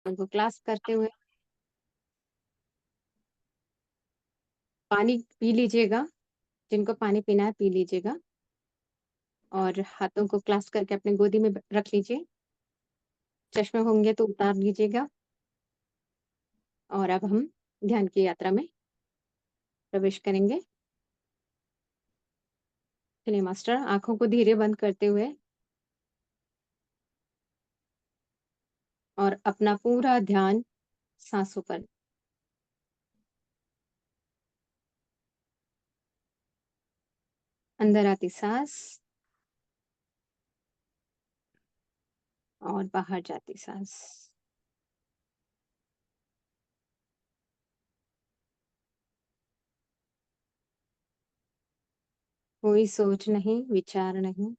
उनको क्लास्प करते हुए पानी पी लीजिएगा, जिनको पानी पीना है पी लीजिएगा और हाथों को क्लास्प करके अपनी गोदी में ब रख लीजिए। चश्मे होंगे तो उतार लीजिएगा और अब हम ध्यान की यात्रा में प्रवेश करेंगे। चलिए मास्टर आँखों को धीरे बंद करते हुए और अपना पूरा ध्यान साँसों पर। अंदर आती साँस और बाहर जाती साँस। कोई सोच नहीं, विचार नहीं।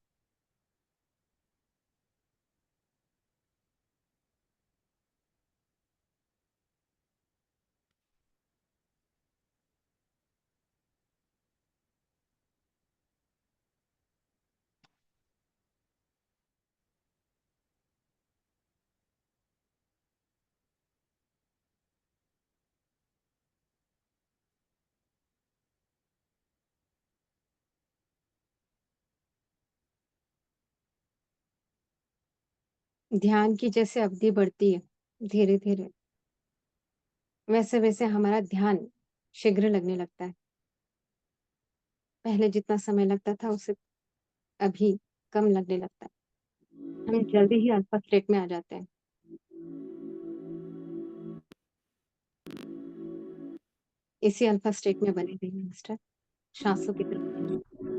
ध्यान की जैसे अवधि बढ़ती है, धीरे-धीरे, वैसे-वैसे हमारा ध्यान शीघ्र लगने लगता है। पहले जितना समय लगता था उससे अभी कम लगने लगता है। हम जल्दी ही अल्फा स्टेट में आ जाते हैं। इसी अल्फा स्टेट में बने रहिए मास्टर, सांसों की तरफ देखिए।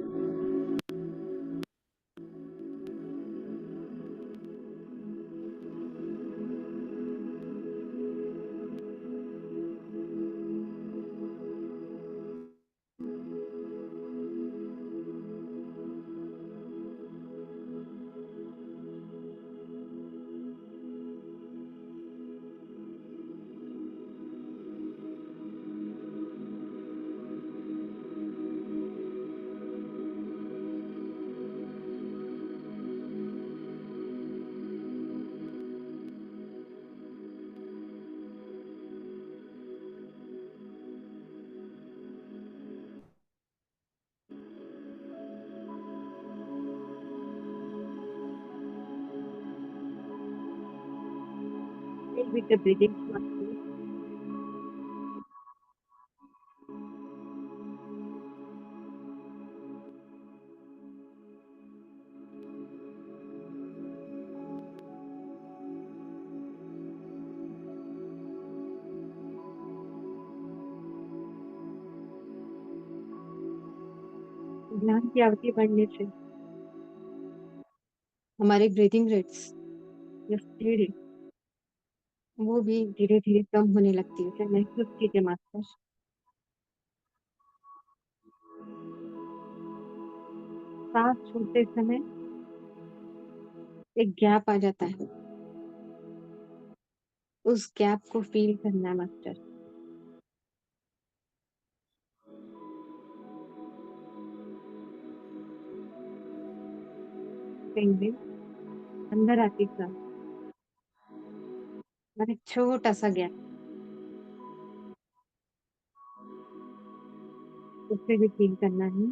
Stay with the breathing master। ध्यान की अवधि बढ़ने से हमारे ब्रीथिंग रेट्स या स्पीड है, वो भी धीरे-धीरे कम होने लगती है। इसे महसूस कीजिए मास्टर। साँस छोड़ते समय एक गैप आ जाता है, उस गैप को फ़ील करना है मास्टर। कहीं अंदर आती साँस और एक छोटा-सा गैप, उसे भी फ़ील करना है।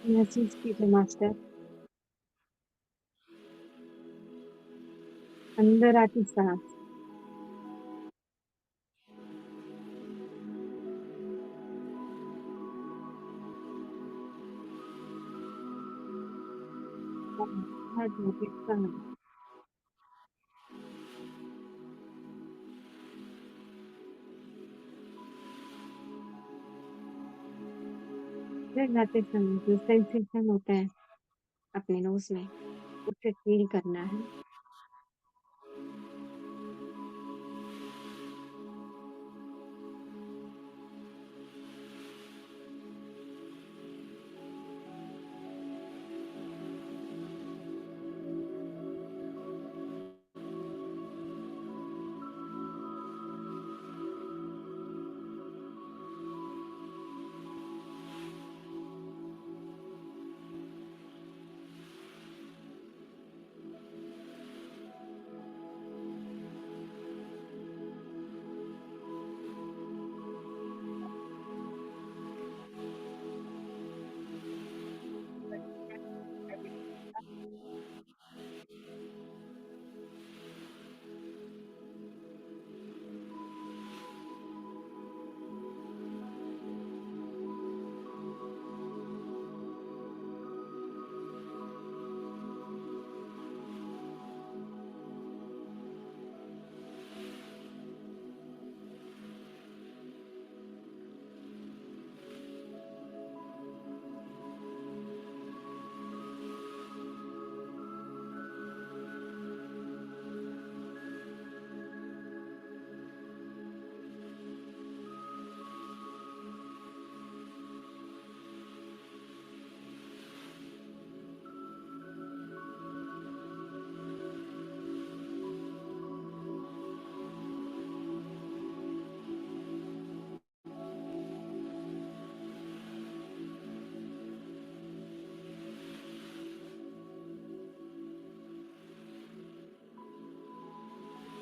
महसूस कीजिए मास्टर, अंदर आती साँस हाँ, हाँ जी, बिल्कुल। लगाते समय जो सेंसेशन होता है अपने नोज़ में, उसे फ़ील करना है।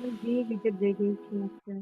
जी, विज़िट देगी अच्छा।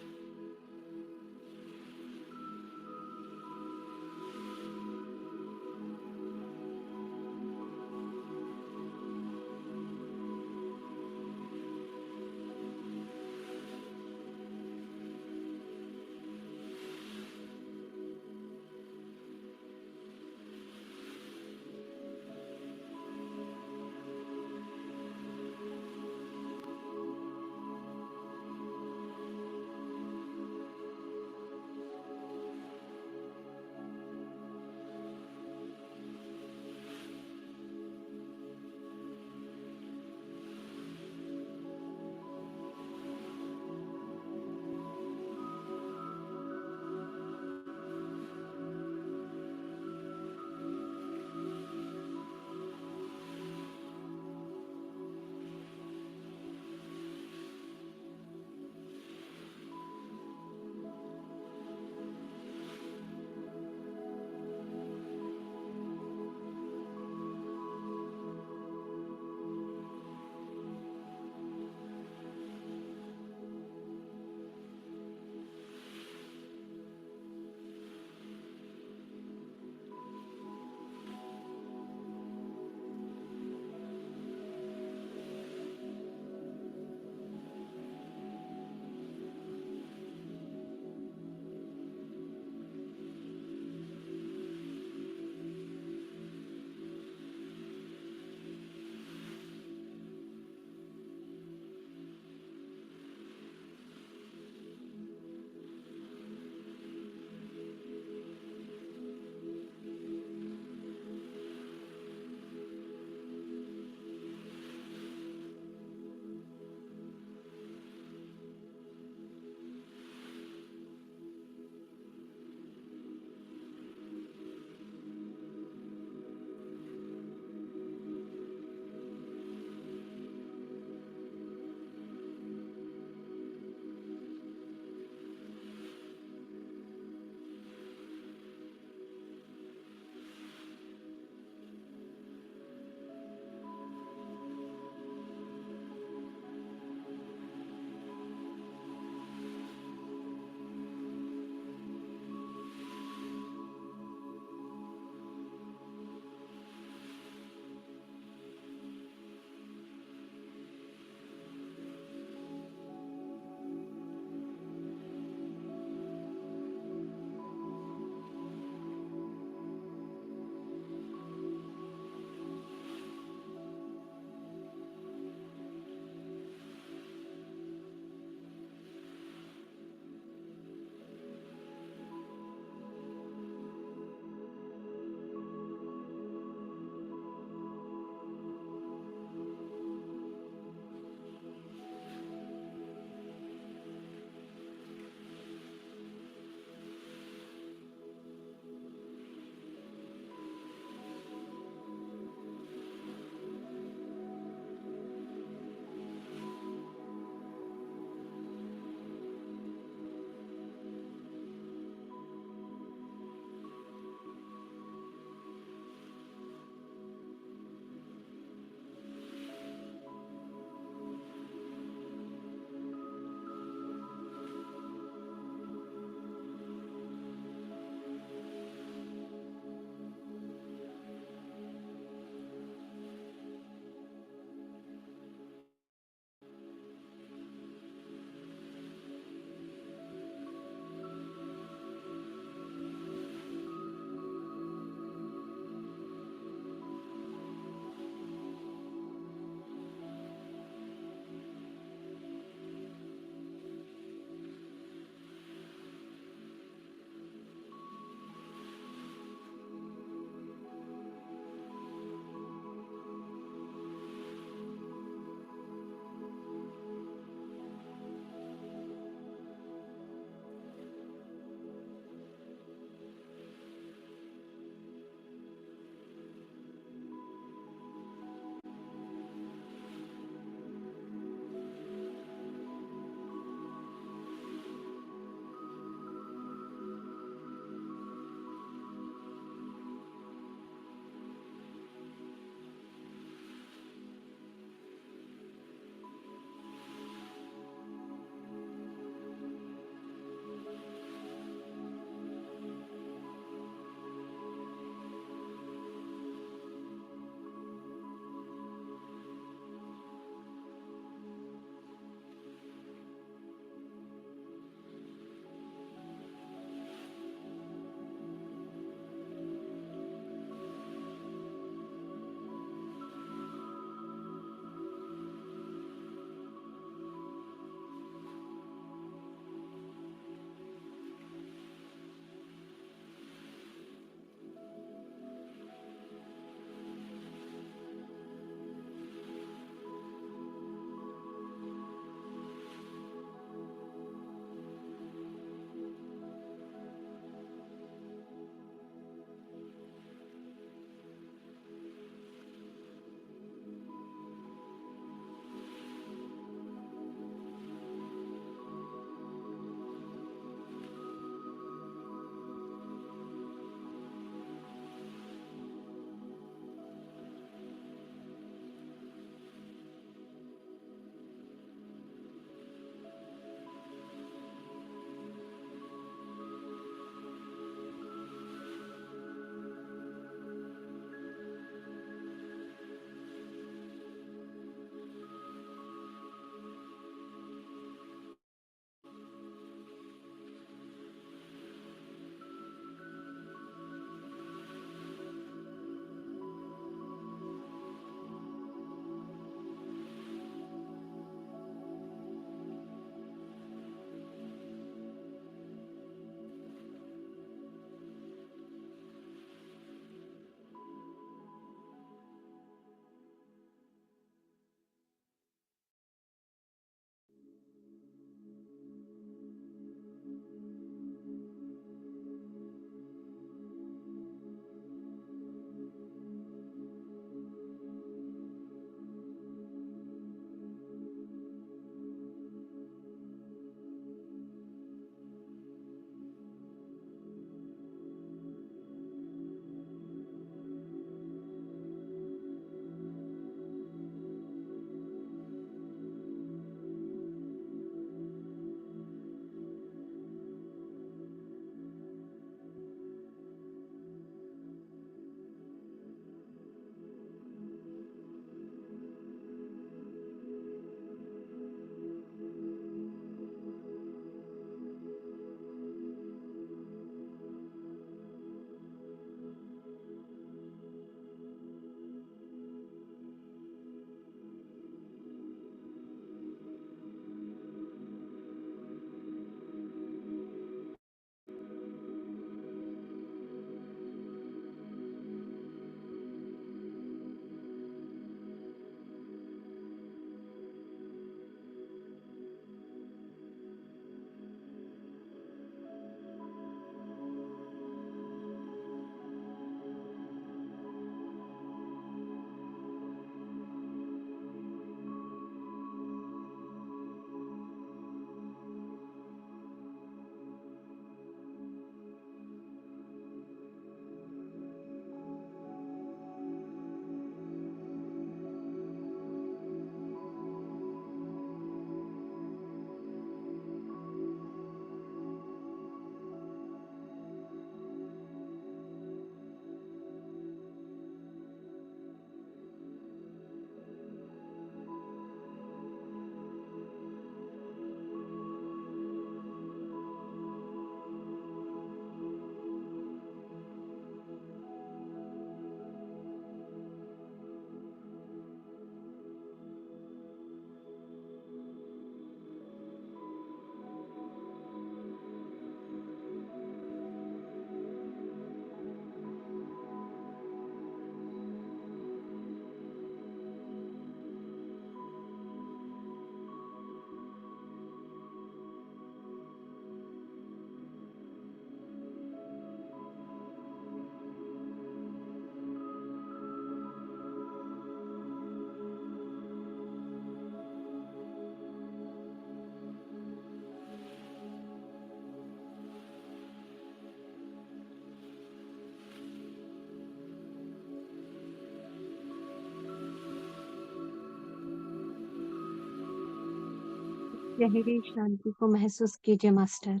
गहरी शांति को महसूस कीजिए मास्टर।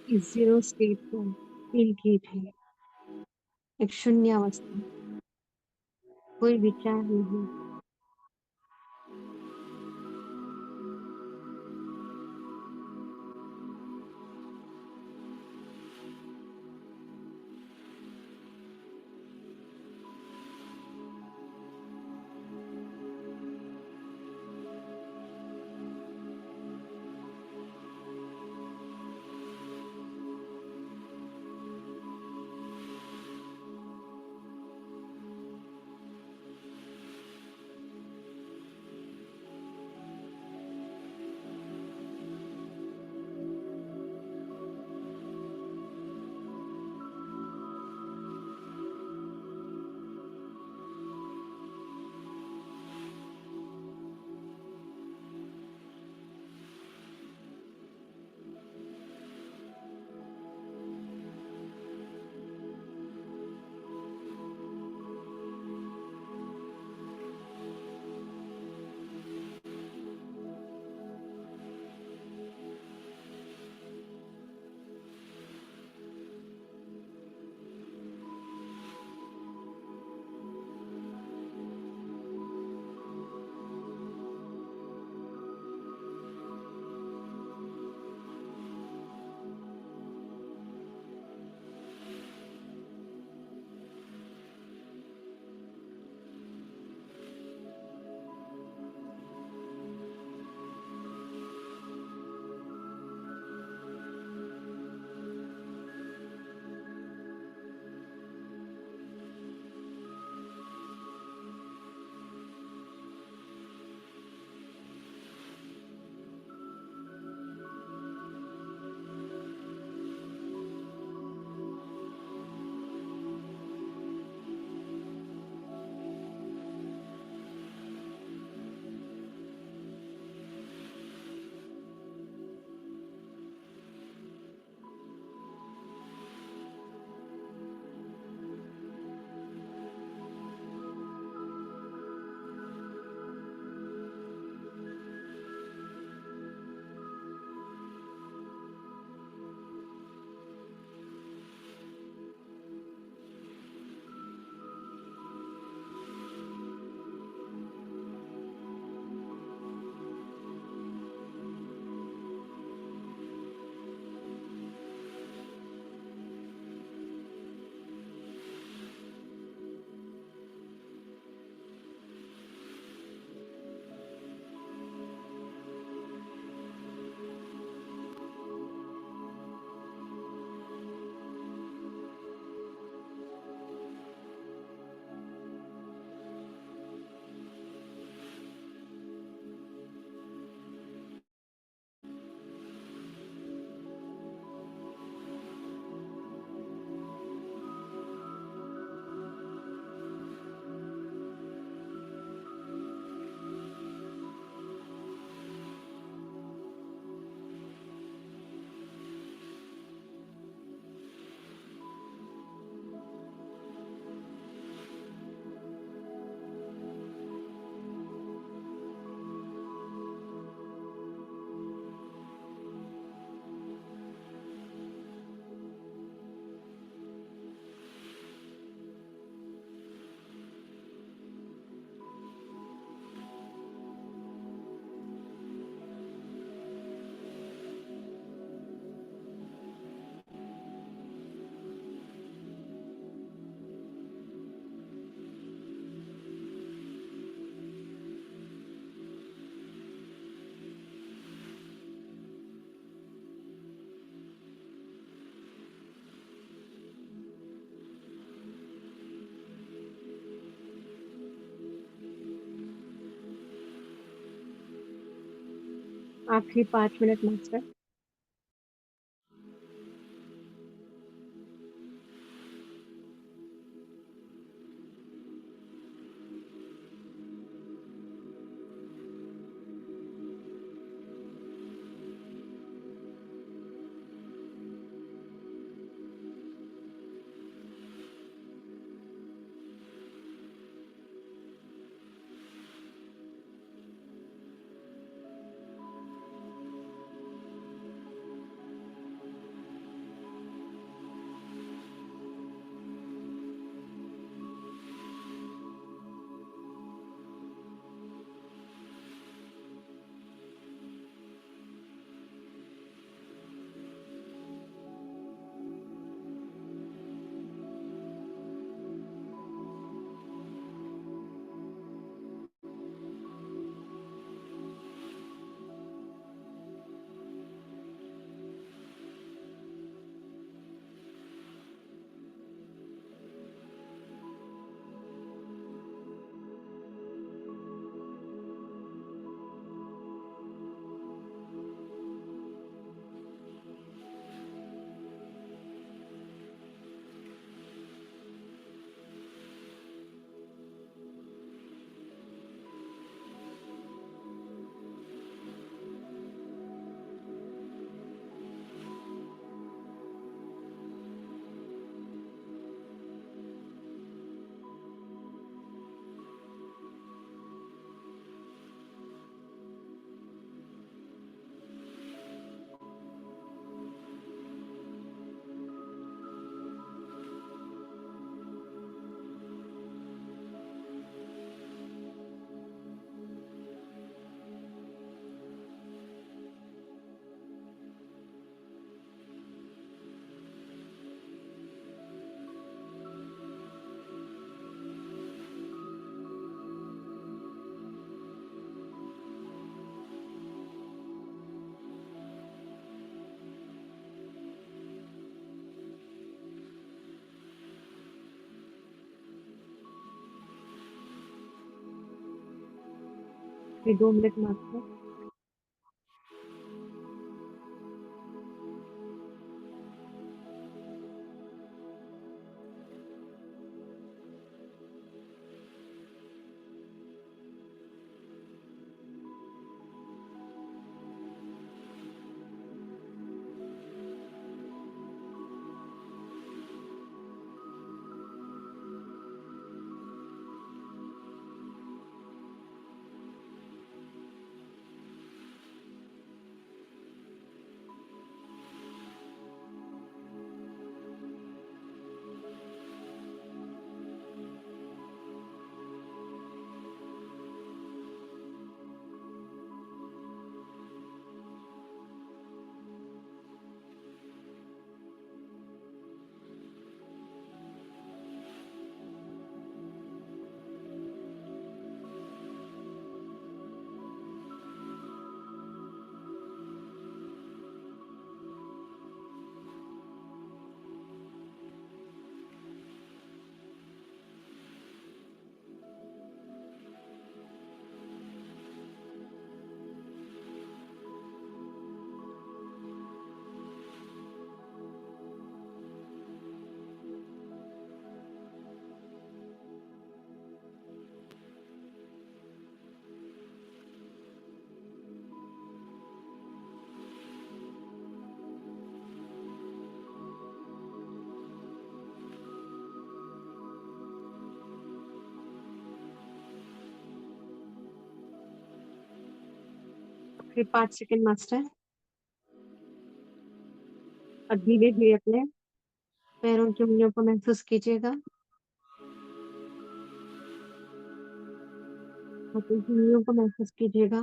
इस ज़ीरो स्टेट को फ़ील कीजिए, एक शून्य अवस्था, कोई विचार नहीं, आखिरी 5 मिनट मास्टर। फिर 2 मिनट मास्टर। फिर 5 सेकंड मास्टर। और धीरे-धीरे अपने पैरों की उँगलियों को महसूस कीजिएगा। हाथों की उँगलियों को महसूस कीजिएगा।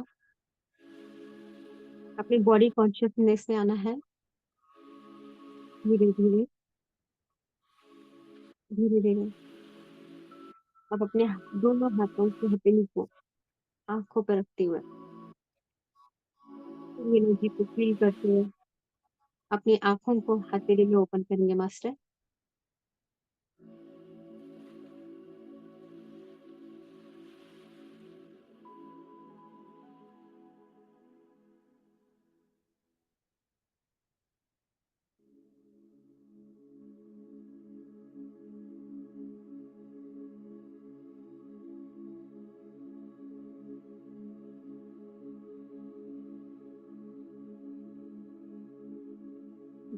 अपनी बॉडी कॉन्शियसनेस में आना है। धीरे-धीरे, धीरे-धीरे। अब अपने दोनों हाथों की हथेली को आँखों पे रखते हुए पूरी एनर्जी को फ़ील करते हुए अपनी आँखों को हथेली में ओपन करेंगे मास्टर।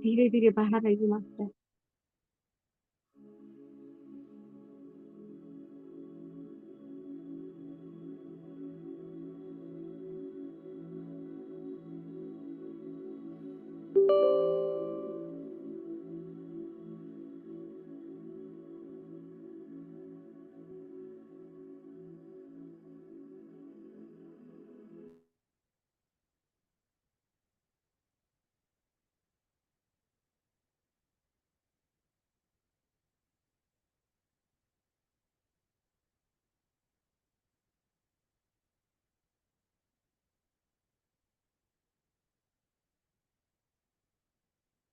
धीरे-धीरे बाहर आइए मास्टर।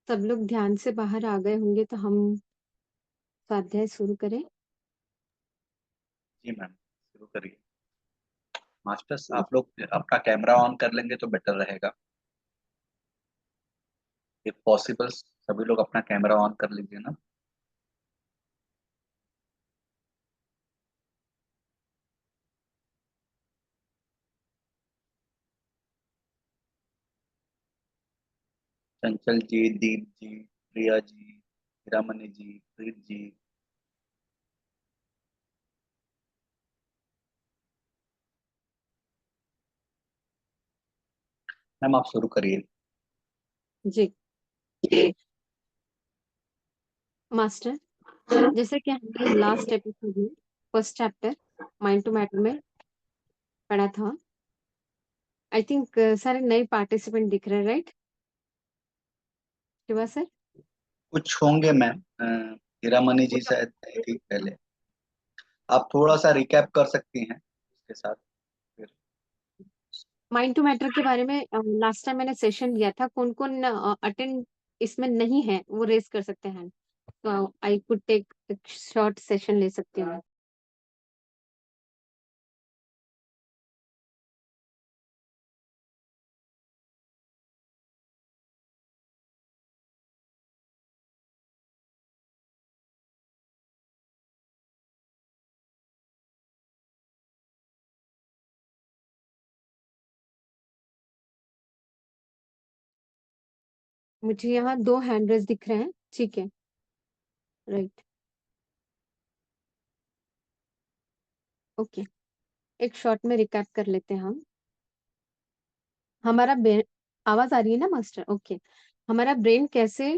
सब लोग ध्यान से बाहर आ गए होंगे तो हम स्वाध्याय शुरू करें। जी मैम, शुरू करिए। मास्टर्स आप लोग अपना कैमरा ऑन कर लेंगे तो बेटर रहेगा। इफ पॉसिबल सभी लोग अपना कैमरा ऑन कर लीजिए ना। चंचल जी, दीप जी, प्रिया जी, हीरामणि जी, प्रीत जी। मैम आप शुरू करिए। जी। मास्टर, जैसे कि हमने लास्ट एपिसोड में first chapter mind to matter में पढ़ा था। आई थिंक सारे नए पार्टिसिपेंट दिख रहे हैं, राइट? शिवा सर? कुछ होंगे मैम, हीरामणि जी शायद थी पहले। आप थोड़ा सा रिकैप कर सकती हैं इसके साथ फिर। माइंड टू मैटर के बारे में लास्ट टाइम मैंने सेशन लिया था। कौन-कौन अटेंड इसमें नहीं है, वो रेज़ कर सकते हैं। तो I could take short session ले सकती हूँ। मुझे यहाँ 2 हैंड रेज़ दिख रहे हैं, ठीक है, राइट, ओके। एक शॉर्ट में रिकैप कर लेते हैं हम। हमारा ब्रेन, आवाज़ आ रही है ना मास्टर? ओके। हमारा ब्रेन कैसे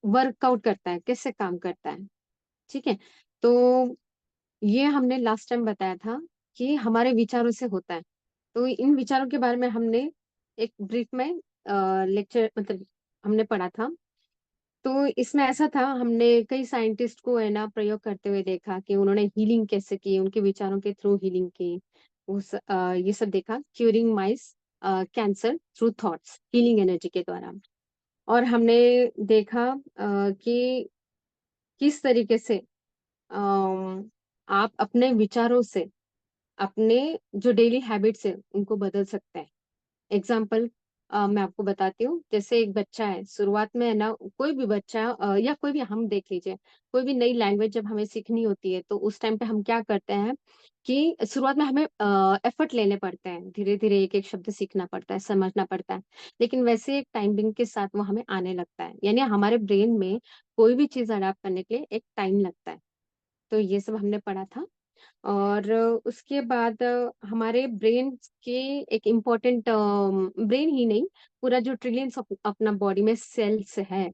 वर्कआउट करता है, कैसे काम करता है, ठीक है? तो ये हमने लास्ट टाइम बताया था कि हमारे विचारों से होता है। तो इन विचारों के बारे में हमने एक ब्रीफ में लेक्चर मतलब हमने पढ़ा था। तो इसमें ऐसा था, हमने कई साइंटिस्ट को है ना प्रयोग करते हुए देखा कि उन्होंने हीलिंग कैसे की, उनके विचारों के थ्रू हीलिंग की। ये सब देखा, curing mice cancer through thoughts, healing energy के द्वारा। और हमने देखा कि किस तरीके से आप अपने विचारों से अपने जो डेली हैबिट्स है उनको बदल सकते हैं। एग्जाम्पल मैं आपको बताती हूँ, जैसे एक बच्चा है, शुरुआत में है ना, कोई भी बच्चा या कोई भी, हम देख लीजिए, कोई भी नई लैंग्वेज जब हमें सीखनी होती है तो उस टाइम पे हम क्या करते हैं कि शुरुआत में हमें एफर्ट लेने पड़ते हैं, धीरे धीरे एक एक शब्द सीखना पड़ता है, समझना पड़ता है। लेकिन वैसे एक टाइमिंग के साथ वो हमें आने लगता है, यानी हमारे ब्रेन में कोई भी चीज अडाप्ट करने के लिए एक टाइम लगता है। तो ये सब हमने पढ़ा था। और उसके बाद हमारे ब्रेन के एक इम्पोर्टेंट, ब्रेन ही नहीं, पूरा जो ट्रिलियंस अपना बॉडी में सेल्स है,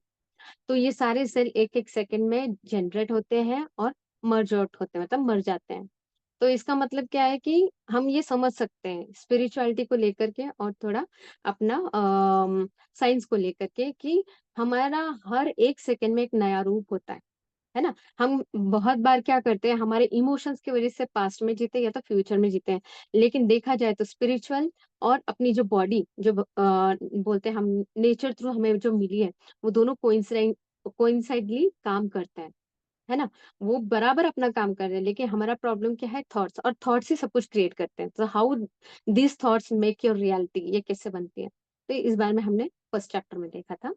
तो ये सारे सेल एक एक सेकंड में जनरेट होते हैं और मर्ज आउट होते हैं, मतलब मर जाते हैं। तो इसका मतलब क्या है कि हम ये समझ सकते हैं स्पिरिचुअलिटी को लेकर के और थोड़ा अपना साइंस को लेकर के कि हमारा हर एक सेकंड में एक नया रूप होता है ना? हम बहुत बार क्या करते हैं, हमारे इमोशंस की वजह से पास्ट में जीते या तो फ्यूचर में जीते हैं। लेकिन देखा जाए तो स्पिरिचुअल और अपनी जो बॉडी, जो बोलते हैं हम, नेचर थ्रू हमें जो मिली है, वो दोनों कोइंसाइडली काम करते हैं, है ना? वो बराबर अपना काम कर रहे हैं, लेकिन हमारा प्रॉब्लम क्या है, थॉट्स, और थॉट्स ही सब कुछ क्रिएट करते हैं। तो how this thoughts make your reality, ये कैसे बनती है? तो इस बारे में हमने फर्स्ट चैप्टर में देखा था।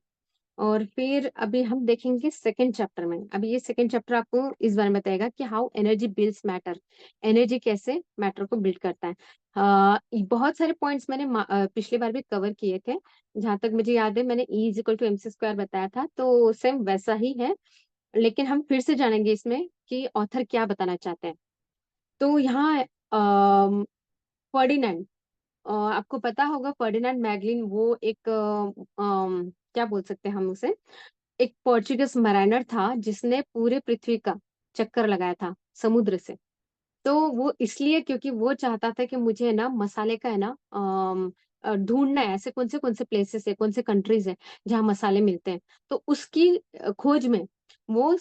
और फिर अभी हम देखेंगे सेकंड चैप्टर में। अभी ये सेकंड चैप्टर आपको इस बारे में बताएगा कि how energy builds matter, energy कैसे मैटर को बिल्ड करता है। बहुत सारे पॉइंट्स मैंने पिछली बार भी कवर किए थे। जहां तक मुझे याद है, मैंने E is equal to MC square बताया था, तो सेम वैसा ही है। लेकिन हम फिर से जानेंगे इसमें कि ऑथर क्या बताना चाहते हैं। तो यहाँ फर्डिनेंड, आपको पता होगा फर्डिनेंड मैगलिन, वो एक क्या बोल सकते हैं हम उसे, एक पोर्चुगीज मराइनर था जिसने पूरे पृथ्वी का चक्कर लगाया था समुद्र से। तो वो इसलिए क्योंकि वो चाहता था कि मुझे ना मसाले का है ना ढूंढना है, ऐसे कौन से प्लेसेस है, कौन से कंट्रीज है जहाँ मसाले मिलते हैं। तो उसकी खोज में वो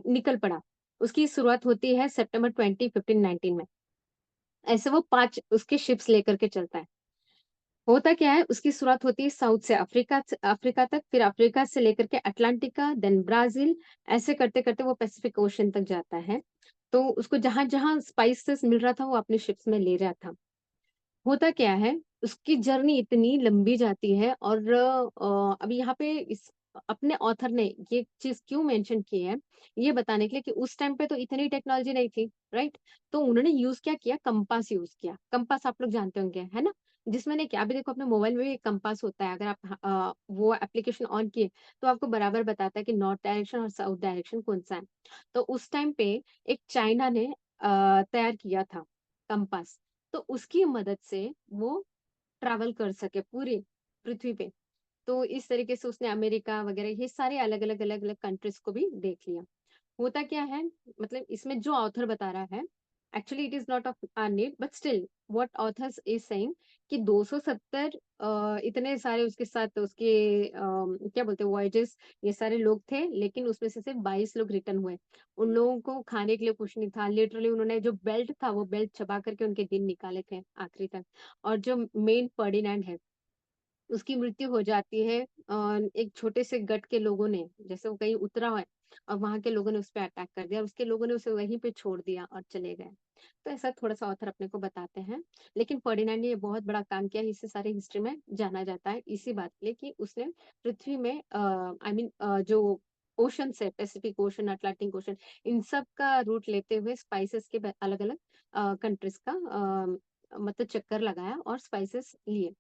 निकल पड़ा। उसकी शुरुआत होती है सितंबर 20 1519 में। ऐसे वो 5 उसके शिप्स लेकर के चलता है। होता क्या है, उसकी शुरुआत होती है साउथ से, अफ्रीका तक, फिर अफ्रीका से लेकर के अटलांटिका, देन ब्राजील, ऐसे करते करते वो पैसिफिक ओशन तक जाता है। तो उसको जहां जहां स्पाइसेस मिल रहा था वो अपने शिप्स में ले रहा था। होता क्या है, उसकी जर्नी इतनी लंबी जाती है। और अभी यहाँ पे इस अपने ऑथर ने ये चीज क्यों मेंशन की है, ये बताने के लिए कि उस टाइम पे तो इतनी टेक्नोलॉजी नहीं थी, राइट? तो उन्होंने यूज क्या किया, कंपास यूज किया। कंपास आप लोग जानते होंगे, है ना? जिसमें ने क्या, अभी देखो अपने मोबाइल में भी एक कंपास होता है, अगर आप वो एप्लीकेशन ऑन किए तो आपको बराबर बताता है कि नॉर्थ डायरेक्शन और साउथ डायरेक्शन कौन सा है। तो उस टाइम पे एक चाइना ने तैयार किया था कंपास। तो उसकी मदद से वो ट्रैवल कर सके पूरी पृथ्वी पे। तो इस तरीके से उसने अमेरिका वगैरह ये सारे अलग अलग अलग अलग कंट्रीज को भी देख लिया। होता क्या है, मतलब इसमें जो ऑथर बता रहा है, actually it is not of our need, but still what authors is saying कि 270 इतने सारे उसके साथ उसके क्या बोलते हैं वॉयजेस, ये सारे लोग थे, लेकिन उसमें से सिर्फ 22 लोग रिटर्न हुए। उन लोगों को खाने के लिए कुछ नहीं था, लिटरली उन्होंने जो बेल्ट था वो बेल्ट चबा करके उनके दिन निकाले थे आखिरी तक। और जो मेन फर्डिनेंड है, उसकी मृत्यु हो जाती है एक छोटे से गट के लोगों ने, जैसे वो कहीं उतरा है और वहां के लोगों ने उस पर अटैक कर दिया और उसके लोगों ने उसे वहीं पे छोड़ दिया और चले गए। तो ऐसा थोड़ा सा ऑथर अपने को बताते हैं। लेकिन फर्डिनेंड ने ये बहुत बड़ा काम किया, इससे सारे हिस्ट्री में जाना जाता है इसी बात के लिए कि उसने पृथ्वी में आई मीन जो ओशन है, पैसिफिक ओशन, अटलांटिक ओशन, इन सब का रूट लेते हुए स्पाइसेस के अलग अलग कंट्रीज का मतलब चक्कर लगाया और स्पाइसेस लिए।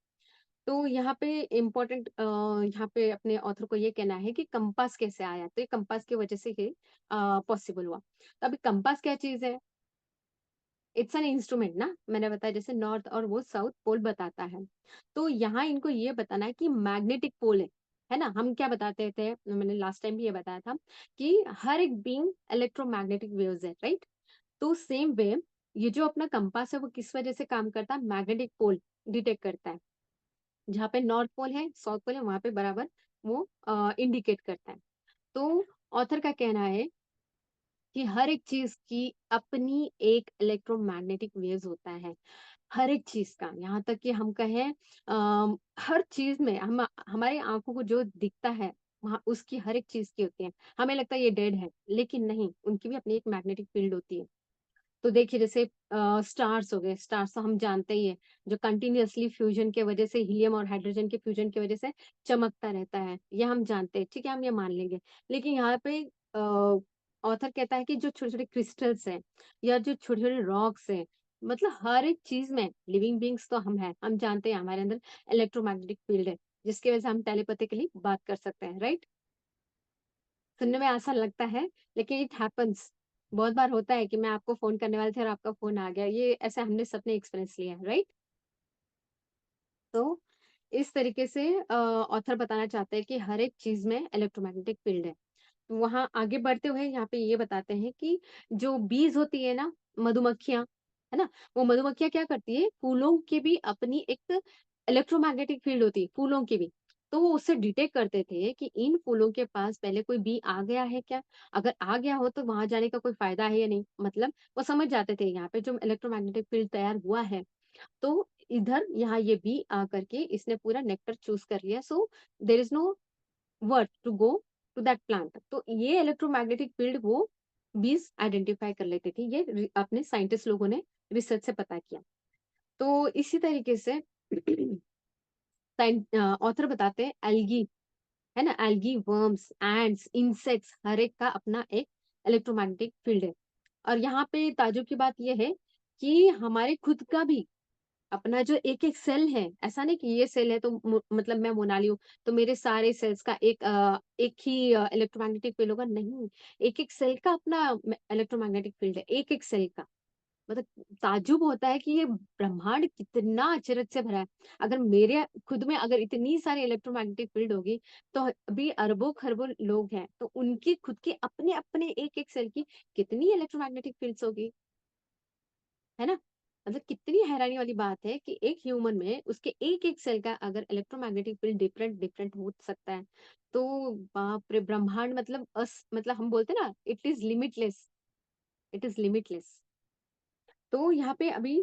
तो यहाँ पे इम्पोर्टेंट यहाँ पे अपने ऑथर को ये कहना है कि कंपास कैसे आया, तो ये कंपास की वजह से ही पॉसिबल हुआ। तो अभी कंपास क्या चीज है? इट्स एन इंस्ट्रूमेंट ना, मैंने बताया जैसे नॉर्थ और वो साउथ पोल बताता है। तो यहाँ इनको ये बताना है कि मैग्नेटिक पोल है ना। हम क्या बताते थे, मैंने लास्ट टाइम भी ये बताया था कि हर एक बीइंग इलेक्ट्रोमैग्नेटिक वेव्स है, राइट। तो सेम वे ये जो अपना कंपास है वो किस वजह से काम करता है? मैग्नेटिक पोल डिटेक्ट करता है। जहाँ पे नॉर्थ पोल है, साउथ पोल है, वहां पे बराबर वो इंडिकेट करता है। तो ऑथर का कहना है कि हर एक चीज की अपनी एक इलेक्ट्रोमैग्नेटिक वेव्स होता है, हर एक चीज का। यहाँ तक कि हम कहें हर चीज में हम हमारी आंखों को जो दिखता है वहाँ उसकी हर एक चीज की होती है। हमें लगता है ये डेड है, लेकिन नहीं, उनकी भी अपनी एक मैग्नेटिक फील्ड होती है। तो देखिए जैसे स्टार्स हो गए, स्टार्स तो हम जानते ही है, जो कंटिन्यूअसली फ्यूजन के वजह से, हीलियम और हाइड्रोजन के फ्यूजन की वजह से चमकता रहता है, ये हम जानते हैं, ठीक है, हम ये मान लेंगे। लेकिन यहाँ पे ऑथर कहता है कि जो छोटे छोटे क्रिस्टल्स हैं या जो छोटे छोटे रॉक्स हैं, मतलब हर एक चीज में लिविंग बींग्स तो हम हैं, हम जानते हैं हमारे अंदर इलेक्ट्रोमैग्नेटिक फील्ड है, जिसकी वजह से हम टेलीपैथिकली बात कर सकते हैं, राइट। सुनने में आसान लगता है, लेकिन इट हैपेंस। बहुत बार होता है कि मैं आपको फोन करने वाले थे और आपका फोन आ गया, ये ऐसे हमने सबने एक्सपीरियंस लिया है, राइट। तो इस तरीके से ऑथर बताना चाहते हैं कि हर एक चीज में इलेक्ट्रोमैग्नेटिक फील्ड है। तो वहां आगे बढ़ते हुए यहाँ पे ये बताते हैं कि जो बीज होती है ना, मधुमक्खियां, है ना, वो मधुमक्खियां क्या करती है, फूलों की भी अपनी एक इलेक्ट्रोमैग्नेटिक फील्ड होती है, फूलों की भी। तो वो उससे डिटेक्ट करते थे कि इन फूलों के पास पहले कोई बी आ गया है क्या, अगर आ गया हो तो वहां जाने का कोई फायदा है या नहीं, मतलब वो समझ जाते थे यहाँ पे जो इलेक्ट्रोमैग्नेटिक फील्ड तैयार हुआ है, तो इधर यहाँ ये बी आ करके इसने पूरा नेक्टर चूज कर लिया, so there is no worth to go to that plant. तो ये इलेक्ट्रोमैग्नेटिक फील्ड वो बीज आइडेंटिफाई कर लेते थे, ये अपने साइंटिस्ट लोगों ने रिसर्च से पता किया। तो इसी तरीके से ऑथर बताते हैं एल्गी, है ना, एल्गी, वर्म्स, एंड्स, इंसेक्ट्स, हर एक का अपना एक इलेक्ट्रोमैग्नेटिक फील्ड है। और यहाँ पे ताज्जुब की बात यह है कि हमारे खुद का भी अपना जो एक एक सेल है, ऐसा नहीं कि ये सेल है तो मतलब मैं मोनाली हूँ तो मेरे सारे सेल्स का एक ही इलेक्ट्रोमैग्नेटिक फील्ड होगा, नहीं। एक एक सेल का अपना इलेक्ट्रोमैग्नेटिक फील्ड है, एक एक सेल का। मतलब ताज्जुब होता है कि ये ब्रह्मांड कितना अचरज से भरा है। अगर मेरे खुद में अगर इतनी सारी इलेक्ट्रोमैग्नेटिक फील्ड होगी, तो अभी अरबों खरबों लोग हैं, तो उनकी खुद की अपने अपने एक एक सेल की कितनी इलेक्ट्रोमैग्नेटिक फील्ड्स होगी, है ना। मतलब कितनी हैरानी वाली बात है कि एक ह्यूमन में उसके एक एक सेल का अगर इलेक्ट्रोमैग्नेटिक फील्ड डिफरेंट डिफरेंट हो सकता है, तो बाप रे, ब्रह्मांड मतलब मतलब हम बोलते हैं ना, it is limitless, it is limitless. तो यहाँ पे अभी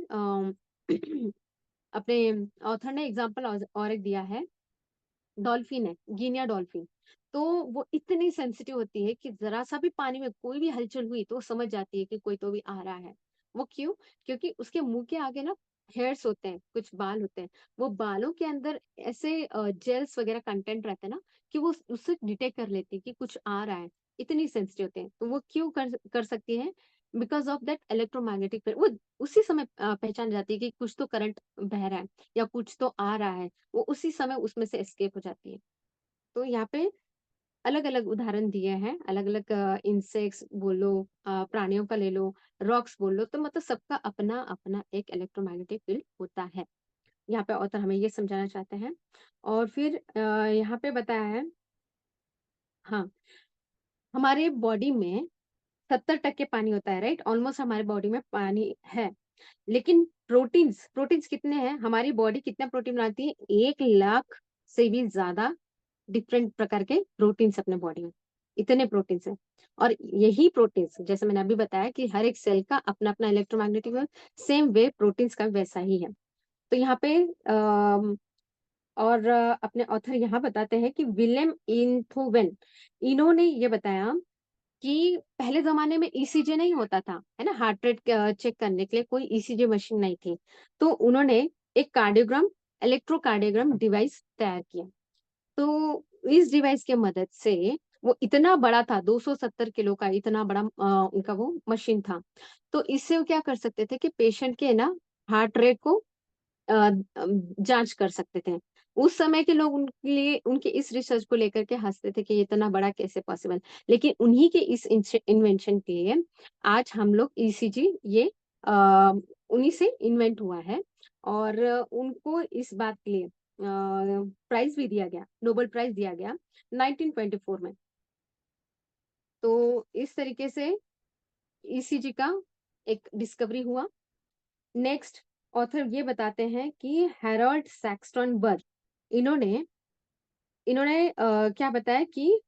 अपने ऑथर ने एग्जांपल और एक दिया है, डॉल्फिन है, गिनिया डॉल्फिन। तो वो इतनी सेंसिटिव होती है कि जरा सा भी पानी में कोई भी हलचल हुई तो वो समझ जाती है कि कोई तो भी आ रहा है। वो क्यों? क्योंकि उसके मुंह के आगे ना हेयर्स होते हैं, कुछ बाल होते हैं, वो बालों के अंदर ऐसे जेल्स वगैरह कंटेंट रहते हैं ना, कि वो उससे डिटेक्ट कर लेती है कि कुछ आ रहा है। इतनी सेंसिटिव होते हैं, तो वो क्यों कर सकती है? बिकॉज ऑफ दैट इलेक्ट्रोमैग्नेटिक, वो उसी समय पहचान जाती है कि कुछ तो करंट बह रहा है या कुछ तो आ रहा है, वो उसी समय उसमें से एस्केप हो जाती है। तो यहाँ पे अलग अलग उदाहरण दिए हैं, अलग अलग इंसेक्ट्स बोलो, प्राणियों का ले लो, रॉक्स बोल लो, तो मतलब सबका अपना अपना एक इलेक्ट्रोमैग्नेटिक फील्ड होता है। यहाँ पे ऑथर हमें ये समझाना चाहते हैं। और फिर यहाँ पे बताया है, हाँ, हमारे बॉडी में 70% पानी होता है, राइट, ऑलमोस्ट हमारे बॉडी में पानी है। लेकिन प्रोटीन्स, प्रोटीन्स कितने हैं, हमारी बॉडी कितना प्रोटीन बनाती है? 1 लाख से भी ज्यादा डिफरेंट प्रकार के प्रोटीन्स अपने बॉडी में, इतने प्रोटीन्स हैं। और यही प्रोटीन्स, जैसे मैंने अभी बताया कि हर एक सेल का अपना अपना इलेक्ट्रोमैग्नेटिक, सेम वे प्रोटीन्स का वैसा ही है। तो यहाँ पे और अपने ऑथर यहाँ बताते हैं कि विलियम इंथोवेन, इन्होंने ये बताया कि पहले जमाने में ईसीजी नहीं होता था, है ना, हार्ट रेट चेक करने के लिए कोई ईसीजी मशीन नहीं थी। तो उन्होंने एक कार्डियोग्राम, इलेक्ट्रोकार्डियोग्राम डिवाइस तैयार किया। तो इस डिवाइस के मदद से वो इतना बड़ा था, 270 किलो का इतना बड़ा उनका वो मशीन था। तो इससे वो क्या कर सकते थे कि पेशेंट के ना हार्ट रेट को जांच कर सकते थे। उस समय के लोग उनके लिए उनके इस रिसर्च को लेकर के हंसते थे कि ये इतना बड़ा कैसे पॉसिबल। लेकिन उन्हीं के इस इन्वेंशन के लिए आज हम लोग ईसीजी ये उन्हीं से इन्वेंट हुआ है। और उनको इस बात के लिए प्राइज भी दिया गया, नोबेल प्राइज दिया गया 1924 में। तो इस तरीके से ईसीजी का एक डिस्कवरी हुआ। नेक्स्ट ऑथर ये बताते हैं कि हैरोल्ड सैक्सटन बर्ग, इन्होंने इन्होंने क्या बताया कि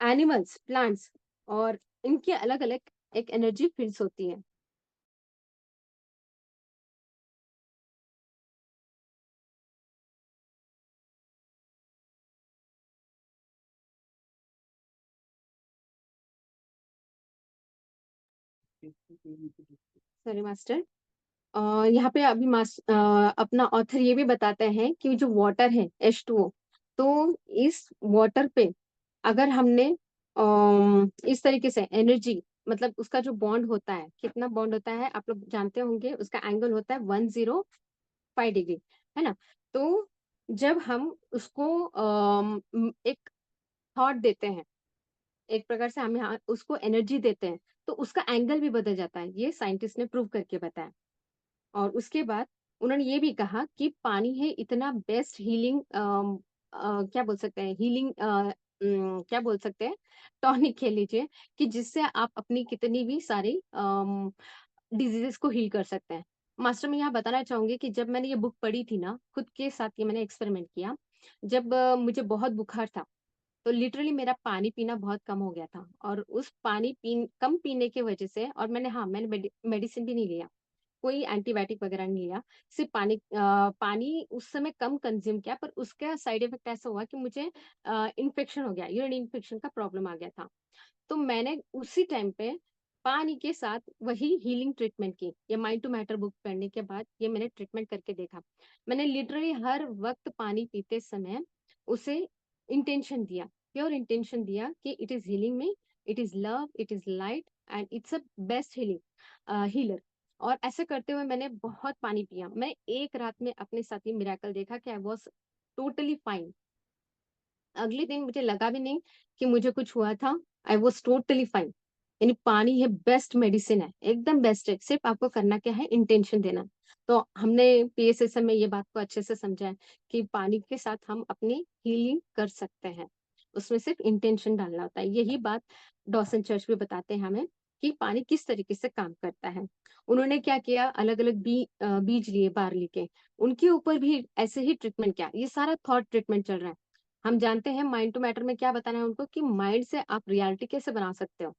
एनिमल्स, प्लांट्स और इनके अलग-अलग एक एनर्जी फील्ड्स होती है। Sorry master. यहाँ पे अभी अपना ऑथर ये भी बताते हैं कि जो वाटर है H2O, तो इस वाटर पे अगर हमने इस तरीके से एनर्जी, मतलब उसका जो बॉन्ड होता है, कितना बॉन्ड होता है आप लोग जानते होंगे, उसका एंगल होता है 105 डिग्री, है ना। तो जब हम उसको एक थॉट देते हैं, एक प्रकार से हम यहाँ उसको एनर्जी देते हैं, तो उसका एंगल भी बदल जाता है। ये साइंटिस्ट ने प्रूव करके बताया। और उसके बाद उन्होंने ये भी कहा कि पानी है इतना बेस्ट हीलिंग, क्या बोल सकते हैं, हीलिंग, क्या बोल सकते हैं, टॉनिक कह लीजिए, कि जिससे आप अपनी कितनी भी सारी डिजीजेस को हील कर सकते हैं। मास्टर, मैं यहाँ बताना चाहूंगी कि जब मैंने ये बुक पढ़ी थी ना, खुद के साथ ये मैंने एक्सपेरिमेंट किया। जब मुझे बहुत बुखार था, तो लिटरली मेरा पानी पीना बहुत कम हो गया था। और उस कम पीने की वजह से, और मैंने मेडिसिन भी नहीं लिया, कोई एंटीबायोटिक वगैरह नहीं लिया, सिर्फ पानी उस समय कम कंज्यूम किया, पर उसका साइड इफेक्ट ऐसा हुआ कि मुझे इन्फेक्शन हो गया, यूरिन इन्फेक्शन का प्रॉब्लम आ गया था। तो मैंने उसी टाइम पे पानी के साथ वही हीलिंग ट्रीटमेंट की। ये माइंड टू मैटर बुक पढ़ने के बाद ये मैंने ट्रीटमेंट करके देखा। मैंने लिटरली हर वक्त पानी पीते समय उसे इंटेंशन दिया, प्योर इंटेंशन दिया कि it is healing me, it is love, it is light, and it's a best healer. और ऐसे करते हुए मैंने बहुत पानी पिया। मैं एक रात में अपने साथ ही मिरेकल देखा कि आई वॉज टोटली फाइन। अगले दिन मुझे लगा भी नहीं कि मुझे कुछ हुआ था। I was totally fine. यानी पानी ये बेस्ट मेडिसिन है, एकदम बेस्ट है। सिर्फ आपको करना क्या है, इंटेंशन देना। तो हमने पीएसएसएम में ये बात को अच्छे से समझा है कि पानी के साथ हम अपनी हीलिंग कर सकते हैं। उसमें सिर्फ इंटेंशन डालना होता है। यही बात डॉसन चर्च भी बताते हैं हमें कि पानी किस तरीके से काम करता है। उन्होंने क्या किया, अलग अलग बीज लिए बार्ली के, उनके ऊपर भी ऐसे ही ट्रीटमेंट किया। ये सारा थॉट ट्रीटमेंट चल रहा है। हम जानते हैं माइंड टू मैटर में क्या बताना है उनको, कि माइंड से आप रियलिटी कैसे बना सकते हो।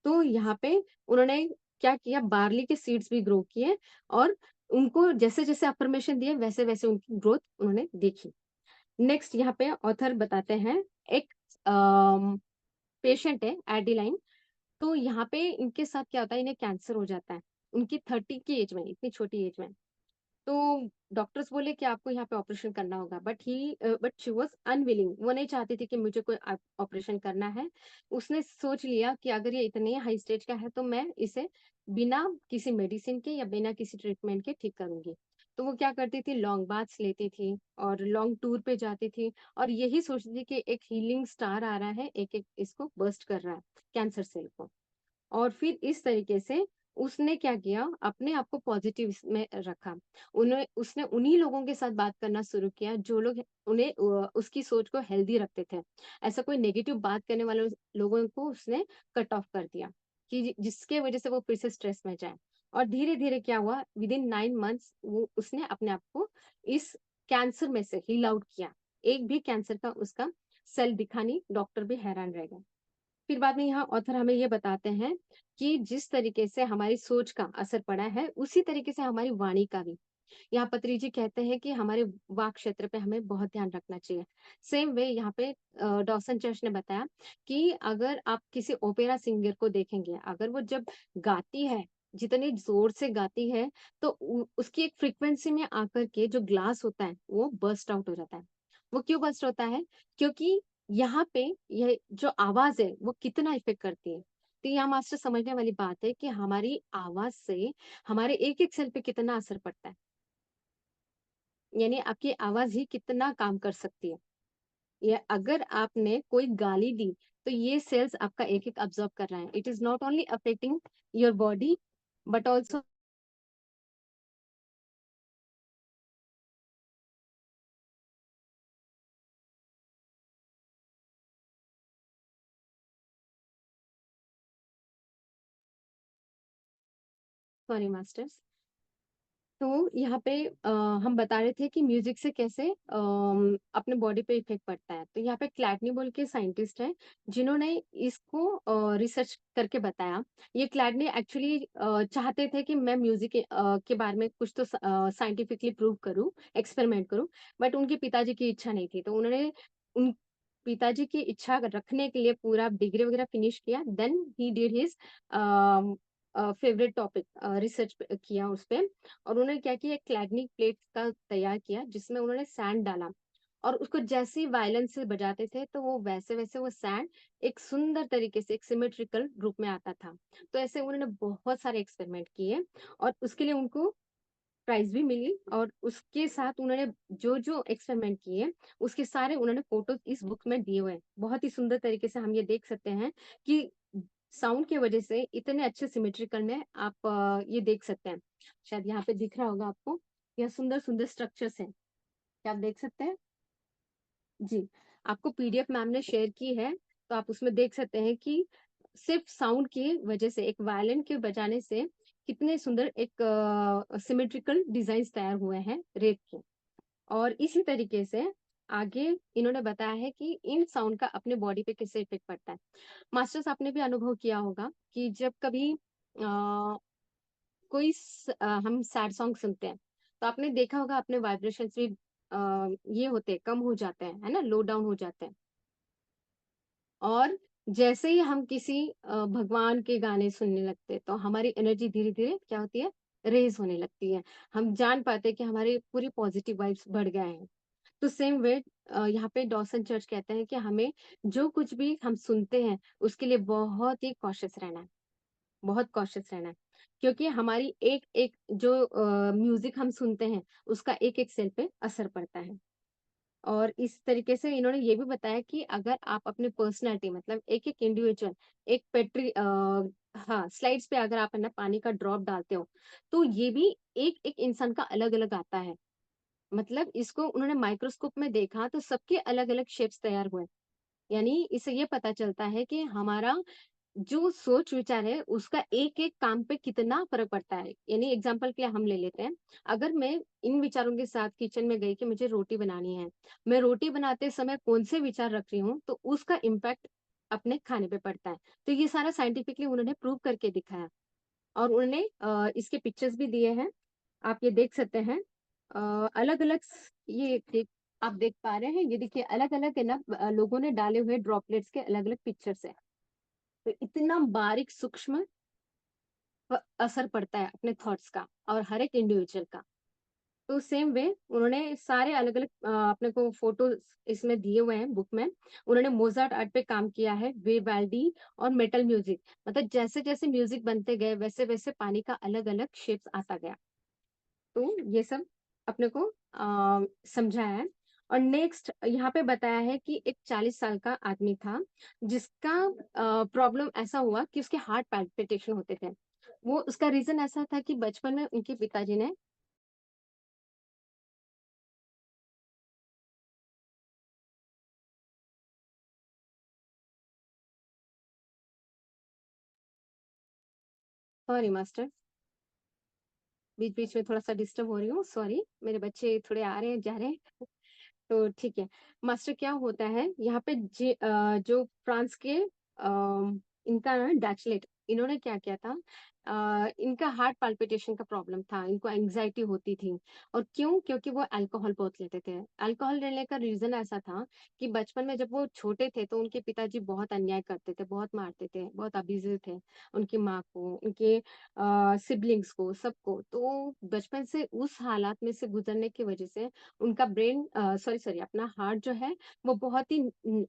तो यहाँ पे उन्होंने क्या किया, बार्ली के सीड्स भी ग्रो किए, और उनको जैसे जैसे अफर्मेशन दिए वैसे वैसे उनकी ग्रोथ उन्होंने देखी। नेक्स्ट यहाँ पे ऑथर बताते हैं, एक पेशेंट है एडिलाइन। तो यहाँ पे इनके साथ क्या होता है, इन्हें कैंसर हो जाता है उनकी 30 की एज में, इतनी छोटी एज में। तो डॉक्टर्स बोले कि आपको यहाँ पे ऑपरेशन करना होगा, बट शी वाज अनविलिंग। वो नहीं चाहती थी कि मुझे कोई ऑपरेशन करना है। उसने सोच लिया कि अगर ये इतने हाई स्टेज का है तो मैं इसे बिना किसी मेडिसिन के या बिना किसी ट्रीटमेंट के ठीक करूंगी। तो वो क्या करती थी, लॉन्ग बाथ्स लेती थी और लॉन्ग टूर पे जाती थी, और यही सोचती थी कि एक हीलिंग स्टार आ रहा है, एक एक इसको बर्स्ट कर रहा है, कैंसर सेल को। और फिर इस तरीके से उसने क्या किया, अपने आप को पॉजिटिव में रखा। उन्हें उसने उन्हीं लोगों के साथ बात करना शुरू किया जो लोग उन्हें उसकी सोच को हेल्दी रखते थे। ऐसा कोई नेगेटिव बात करने वाले लोगों को उसने कट ऑफ कर दिया, कि जिसके वजह से वो फिर से स्ट्रेस में जाए। और धीरे धीरे क्या हुआ, विद इन 9 मंथ्स वो उसने अपने आप को इस कैंसर में से हील आउट किया। एक भी कैंसर का उसका सेल दिखा नहीं, डॉक्टर भी हैरान रह गए। फिर बाद में यहाँ ऑथर हमें ये बताते हैं कि जिस तरीके से हमारी सोच का असर पड़ा है, उसी तरीके से हमारी वाणी का भी। यहाँ पत्री जी कहते हैं कि हमारे वाक क्षेत्र पे हमें बहुत ध्यान रखना चाहिए। सेम वे यहाँ पे डॉसन चर्च ने बताया कि अगर आप किसी ओपेरा सिंगर को देखेंगे, अगर वो जब गाती है, जितनी जोर से गाती है, तो उसकी एक फ्रीक्वेंसी में आकर के जो ग्लास होता है वो बर्स्ट आउट हो जाता है। वो क्यों बर्स्ट होता है, क्योंकि यहाँ पे ये जो आवाज है वो कितना इफेक्ट करती है। तो यहाँ मास्टर समझने वाली बात है कि हमारी आवाज से हमारे एक एक सेल पे कितना असर पड़ता है। यानी आपकी आवाज़ ही कितना काम कर सकती है। या अगर आपने कोई गाली दी, तो ये सेल्स आपका एक-एक अब्ज़ॉर्ब कर रहा है। It is not only affecting your body but also sorry masters. तो यहाँ पे हम बता रहे थे कि म्यूजिक से कैसे अपने बॉडी पे इफेक्ट पड़ता है। तो यहाँ पे क्लैटनी बोल के साइंटिस्ट हैं, जिन्होंने इसको रिसर्च करके बताया। ये क्लैटनी एक्चुअली चाहते थे कि मैं म्यूजिक के बारे में कुछ तो साइंटिफिकली प्रूव करूँ, एक्सपेरिमेंट करूँ, बट उनके पिताजी की इच्छा नहीं थी। तो उन्होंने उन पिताजी की इच्छा रखने के लिए पूरा डिग्री वगैरह फिनिश किया। Then he did his favourite topic research किया उस पे। और उन्होंने क्या किया, एक क्लैडनिक प्लेट का तैयार किया, जिसमें उन्होंने सैंड डाला और उसको जैसे ही वायलेंस से बजाते थे, तो वो वैसे-वैसे वो सैंड एक सुंदर तरीके से एक सिमेट्रिकल रूप में आता था। तो ऐसे उन्होंने बहुत सारे एक्सपेरिमेंट किए और उसके लिए उनको प्राइज़ भी मिली। और उसके साथ उन्होंने जो-जो एक्सपेरिमेंट किए, उसके सारे उन्होंने फ़ोटोज़ इस बुक में दिए हुए हैं। बहुत ही सुंदर तरीके से हम ये देख सकते हैं कि साउंड की वज़ह से इतने अच्छे सिमेट्रिकल में आप ये देख सकते हैं। शायद यहाँ पे दिख रहा होगा आपको, यह सुंदर-सुंदर स्ट्रक्चर्स हैं। क्या आप देख सकते हैं? जी, आपको पीडीएफ मैम ने शेयर की है, तो आप उसमें देख सकते हैं कि सिर्फ़ साउंड की वज़ह से, एक वायलिन के बजाने से कितने सुंदर एक सिमेट्रिकल डिज़ाइन्स तैयार हुए हैं रेत के। और इसी तरीके से आगे इन्होंने बताया है कि इन साउंड का अपने बॉडी पे कैसे इफ़ेक्ट पड़ता है। मास्टर्स आपने भी अनुभव किया होगा कि जब कभी हम सैड सॉन्ग सुनते हैं, तो आपने देखा होगा अपने वाइब्रेशंस भी ये होते हैं, कम हो जाते हैं, है ना? लो डाउन हो जाते हैं। और जैसे ही हम किसी भगवान के गाने सुनने लगते हैं, तो हमारी एनर्जी धीरे-धीरे क्या होती है? रेज़ होने लगती है। हम जान पाते हैं कि हमारी पूरी पॉज़िटिव वाइब्स बढ़ गए हैं। तो सेम वे यहाँ पे डॉसन चर्च कहते हैं कि हमें जो कुछ भी हम सुनते हैं, उसके लिए बहुत ही कॉशियस रहना है। बहुत कॉशियस रहना है। क्योंकि हमारी एक-एक जो म्यूज़िक हम सुनते हैं, उसका एक-एक सेल पे असर पड़ता है। और इस तरीके से इन्होंने ये भी बताया कि अगर आप अपनी पर्सनैलिटी मतलब एक-एक इंडिविजुअल एक हाँ, स्लाइड्स पे अगर आप है ना पानी का ड्रॉप डालते हो, तो ये भी एक-एक इंसान का अलग-अलग आता है। मतलब इसको उन्होंने माइक्रोस्कोप में देखा तो सबके अलग-अलग शेप्स तैयार हुए। यानी इससे ये पता चलता है कि हमारा जो सोच-विचार है, उसका एक-एक काम पे कितना फ़र्क पड़ता है। यानी एग्ज़ाम्पल के लिए हम ले लेते हैं, अगर मैं इन विचारों के साथ किचन में गई कि मुझे रोटी बनानी है, मैं रोटी बनाते समय कौन-से विचार रख रही हूँ, तो उसका इम्पैक्ट अपने खाने पे पड़ता है। तो ये सारा साइंटिफिकली उन्होंने प्रूव करके दिखाया और उन्होंने इसके पिक्चर्स भी दिए हैं, आप ये देख सकते हैं। अलग-अलग स ये देख आप देख पा रहे हैं, ये देखिए अलग-अलग है ना लोगों ने डाले हुए ड्रॉपलेट्स के अलग-अलग पिक्चर्स हैं। तो इतना बारीक सूक्ष्म असर पड़ता है अपने थॉट्स का और हर एक इंडिविजुअल का। तो सेम वे उन्होंने सारे अलग-अलग अपने को फ़ोटोज़ इसमें दिए हुए हैं बुक में। उन्होंने मोज़ार्ट आर्ट पे काम किया है, विवाल्डी और मेटल म्यूज़िक। मतलब जैसे-जैसे म्यूज़िक बनते गए, वैसे-वैसे पानी का अलग-अलग शेप्स आता गया। तो ये सब अपने को समझाया है। और नेक्स्ट यहाँ पे बताया है कि एक 40 साल का आदमी था, जिसका प्रॉब्लम ऐसा हुआ कि उसके हार्ट पैल्पिटेशन होते थे। वो उसका रीज़न ऐसा था कि बचपन में उनके पिताजी ने सॉरी मास्टर, बीच-बीच में थोड़ा-सा डिस्टर्ब हो रही हूँ, सॉरी। मेरे बच्चे थोड़े आ रहे हैं, जा रहे हैं। तो ठीक है। मास्टर क्या होता है यहाँ पे जो फ्रांस के इनका ना डैचलेट इन्होंने क्या किया था इनका हार्ट पाल्पिटेशन का प्रॉब्लम था, इनको एंग्ज़ायटी होती थी और क्यों? क्योंकि वो अल्कोहल बहुत लेते थे। अल्कोहल लेने का रीज़न ऐसा था कि बचपन में जब वो छोटे थे तो उनके पिताजी बहुत अन्याय करते थे, बहुत मारते थे, बहुत अब्यूज़िव थे उनकी माँ को, उनके सिबलिंग्स को, सबको। तो बचपन से उस हालात में से गुज़रने की वज़ह से उनका ब्रेन सॉरी अपना हार्ट जो है वो बहुत ही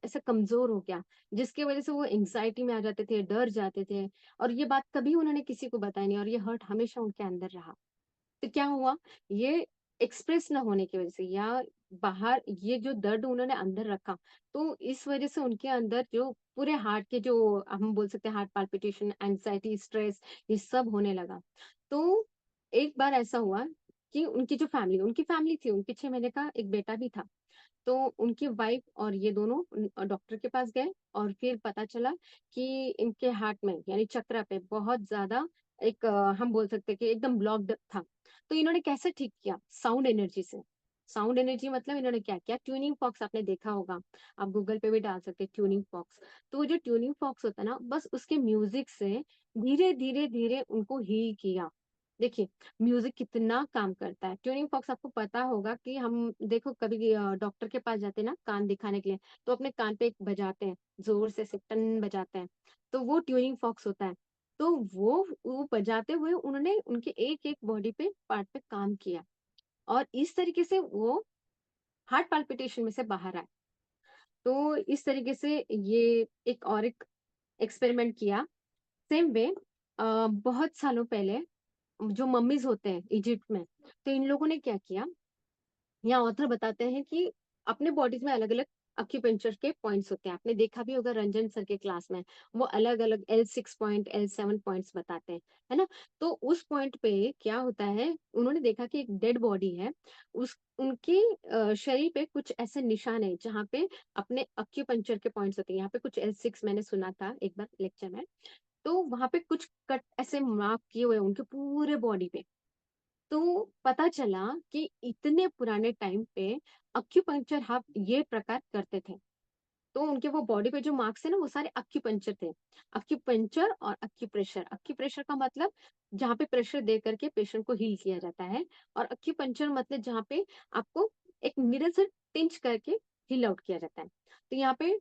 ऐसा कमज़ोर हो गया, जिसकी वज़ह से वो एंग्ज़ायटी में आ जाते थे, डर जाते थे और ये बात कभी उन्होंने किसी को बताई नहीं और ये हर्ट हमेशा उनके अंदर रहा। तो क्या हुआ, ये एक्सप्रेस ना होने की वजह से या बाहर ये जो दर्द उन्होंने अंदर रखा, तो इस वजह से उनके अंदर जो पूरे हार्ट के जो हम बोल सकते हैं हार्ट पाल्पिटेशन, एंग्जायटी, स्ट्रेस ये सब होने लगा। तो एक बार ऐसा हुआ कि उनकी फैमिली थी, उनके 6 महीने का एक बेटा भी था। तो उनकी वाइफ और ये दोनों डॉक्टर के पास गए और फिर पता चला कि इनके हार्ट में यानी चक्रा पे बहुत ज़्यादा एक हम बोल सकते हैं कि एकदम ब्लॉक्ड था। तो इन्होंने कैसे ठीक किया? साउंड एनर्जी से। साउंड एनर्जी मतलब इन्होंने क्या किया? ट्यूनिंग फॉक्स आपने देखा होगा, आप गूगल पे भी डाल सकते हैं ट्यूनिंग फॉक्स। तो वो जो ट्यूनिंग फॉक्स होता है ना, बस उसके म्यूज़िक से धीरे-धीरे उनको हील किया। देखिए म्यूजिक कितना काम करता है। ट्यूनिंग फॉक्स आपको पता होगा कि हम देखो कभी डॉक्टर के पास जाते हैं ना कान दिखाने के लिए, तो अपने कान पे एक बजाते हैं, जोर से टन बजाते हैं, तो वो ट्यूनिंग फॉक्स होता है। तो वो बजाते हुए उन्होंने उनके एक-एक बॉडी पे पार्ट पे काम किया और इस तरीके से वो हार्ट पाल्पिटेशन में से बाहर आए। तो इस तरीके से ये एक एक्सपेरिमेंट किया। सेम वे बहुत सालों पहले जो मम्मीज़ होते हैं इजिप्ट में, तो इन लोगों ने क्या किया, यहाँ ऑथर बताते हैं कि अपने बॉडीज़ में अलग-अलग एक्यूपेंचर के पॉइंट्स होते हैं। आपने देखा भी होगा रंजन सर के क्लास में, वो अलग-अलग L6 पॉइंट, L7 पॉइंट्स बताते हैं, है ना? तो उस पॉइंट पे क्या होता है, उन्होंने देखा कि एक डेड बॉडी है, उस उनके शरीर पे कुछ ऐसे निशान हैं, जहाँ पे अपने एक्यूपेंचर के पॉइंट्स होते हैं। यहाँ पे कुछ L6 मैंने सुना था एक बार लेक्चर में, तो वहाँ पे कुछ कट ऐसे मार्क किए हुए हैं उनके पूरे बॉडी पे। तो पता चला कि इतने पुराने टाइम पे एक्यूपंक्चर आप ये प्रकार करते थे। तो उनके वो बॉडी पे जो मार्क्स है ना वो सारे एक्यूपंक्चर थे। एक्यूपंक्चर और एक्यूप्रेशर। एक्यूप्रेशर का मतलब जहाँ पे प्रेशर दे करके पेशेंट को हील किया जाता है और एक्यूपंक्चर मतलब जहाँ पे आपको एक नीडल से टिंच करके हील आउट किया जाता है। तो यहाँ पे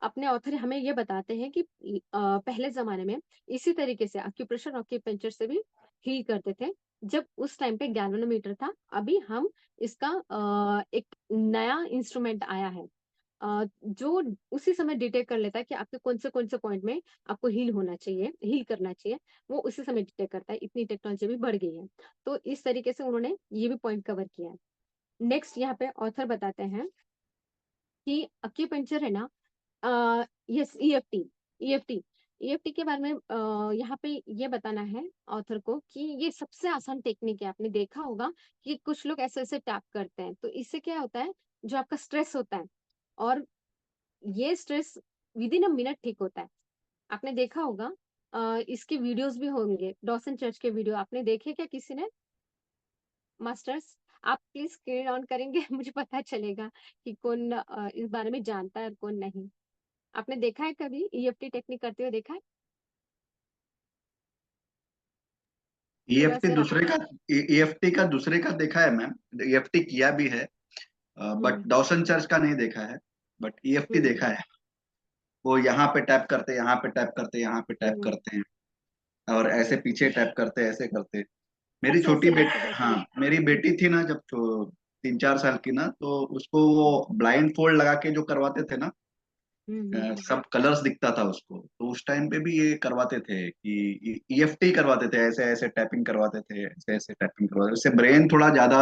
अपने ऑथर हमें ये बताते हैं कि पहले ज़माने में इसी तरीके से एक्यूप्रेशर और एक्यूपंक्चर से भी हील करते थे। जब उस टाइम पे गैल्वेनोमीटर था, अभी हम इसका एक नया इंस्ट्रूमेंट आया है जो उसी समय डिटेक्ट कर लेता है कि आपके कौन से पॉइंट में आपको हील करना चाहिए, वो उसी समय डिटेक्ट करता है। इतनी टेक्नोलॉजी भी बढ़ गई है। तो इस तरीके से उन्होंने ये भी पॉइंट कवर किया है। नेक्स्ट यहाँ पे ऑथर बताते हैं कि एक्यूपंक्चर है ना यस ईएफटी ईएफटी ईएफटी के बारे में यहाँ पे ये बताना है ऑथर को कि ये सबसे आसान टेक्निक है। आपने देखा होगा कि कुछ लोग ऐसे-ऐसे टैप करते हैं, तो इससे क्या होता है, जो आपका स्ट्रेस होता है और ये स्ट्रेस विदिन अ मिनट ठीक होता है। आपने देखा होगा इसके वीडियोज़ भी होंगे, डॉसन चर्च के वीडियो आपने देखे क्या किसी ने? मास्टर्स, आप प्लीज़ स्क्रीन ऑन करेंगे? मुझे पता चलेगा कि कौन इस बारे में जानता है और कौन नहीं। आपने देखा है कभी ईएफटी टेक्निक करते हुए देखा है? शिवा ईएफटी सर दूसरे आपने का ईएफटी का दूसरे का देखा है मैम। ईएफटी किया भी है, बट हुँ, डॉसन चर्च का नहीं देखा है। बट ईएफटी हुँ, देखा है। वो यहाँ पे टैप करते, यहाँ पे टैप करते, यहाँ पे टैप हुँ, करते हैं, और ऐसे हुँ। पीछे टैप करते, ऐसे करते। मेरी छोटी ऐसे-ऐसे बेटी, वैसे-वैसे हाँ, मेरी बेटी थी ना, जब 3-4 साल की ना, तो उसको हुँ, वो ब्लाइंड फोल्ड लगा के जो करवाते थे ना, हुँ, हुँ, हुँ, सब कलर्स दिखता था उसको, तो उस टाइम पे भी ये करवाते थे कि ईएफटी करवाते थे, ऐसे ऐसे टैपिंग करवाते थे, ऐसे ऐसे टैपिंग करवाते थे, उससे ब्रेन थोड़ा ज्यादा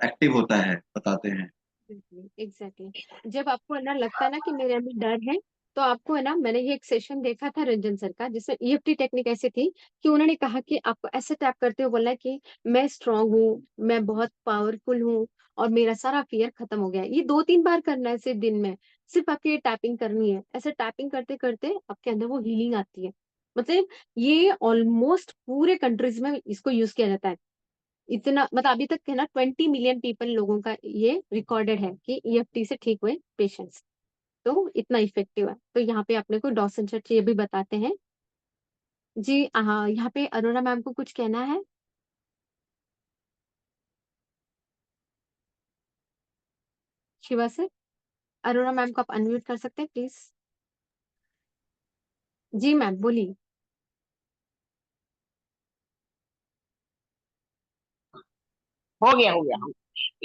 एक्टिव होता है, बताते हैं। एग्ज़ैक्टली। जब आपको है ना लगता है ना कि मेरे अंदर डर है, तो आपको है ना मैंने ये एक सेशन देखा था रंजन सर का जिसमें ईएफटी टेक्निक ऐसी थी कि उन्होंने कहा कि आपको ऐसे टैप करते हुए बोलना है कि मैं स्ट्रॉन्ग हूँ, मैं बहुत पावरफुल हूँ और मेरा सारा फ़ियर खत्म हो गया है। ये 2-3 बार करना है सिर्फ़ दिन में, सिर्फ़ आपको ये टैपिंग करनी है। ऐसे टैपिंग करते-करते आपके अंदर वो हीलिंग आती है। मतलब ये ऑलमोस्ट पूरे कंट्रीज़ में इसको यूज़ किया जाता है। इतना मतलब अभी तक है ना 20 मिलियन पीपल लोगों का ये रिकॉर्डेड है कि ईएफटी से ठीक हुए पेशेंट्स। तो इतना इफेक्टिव है। तो यहाँ पे अपने को डॉसन चर्च ये भी बताते हैं। जी हाँ, यहाँ पे अरुणा मैम को कुछ कहना है? शिवा सर, अरुणा मैम को आप अनम्यूट कर सकते हैं प्लीज़? जी मैम, बोलिए। हो गया हो।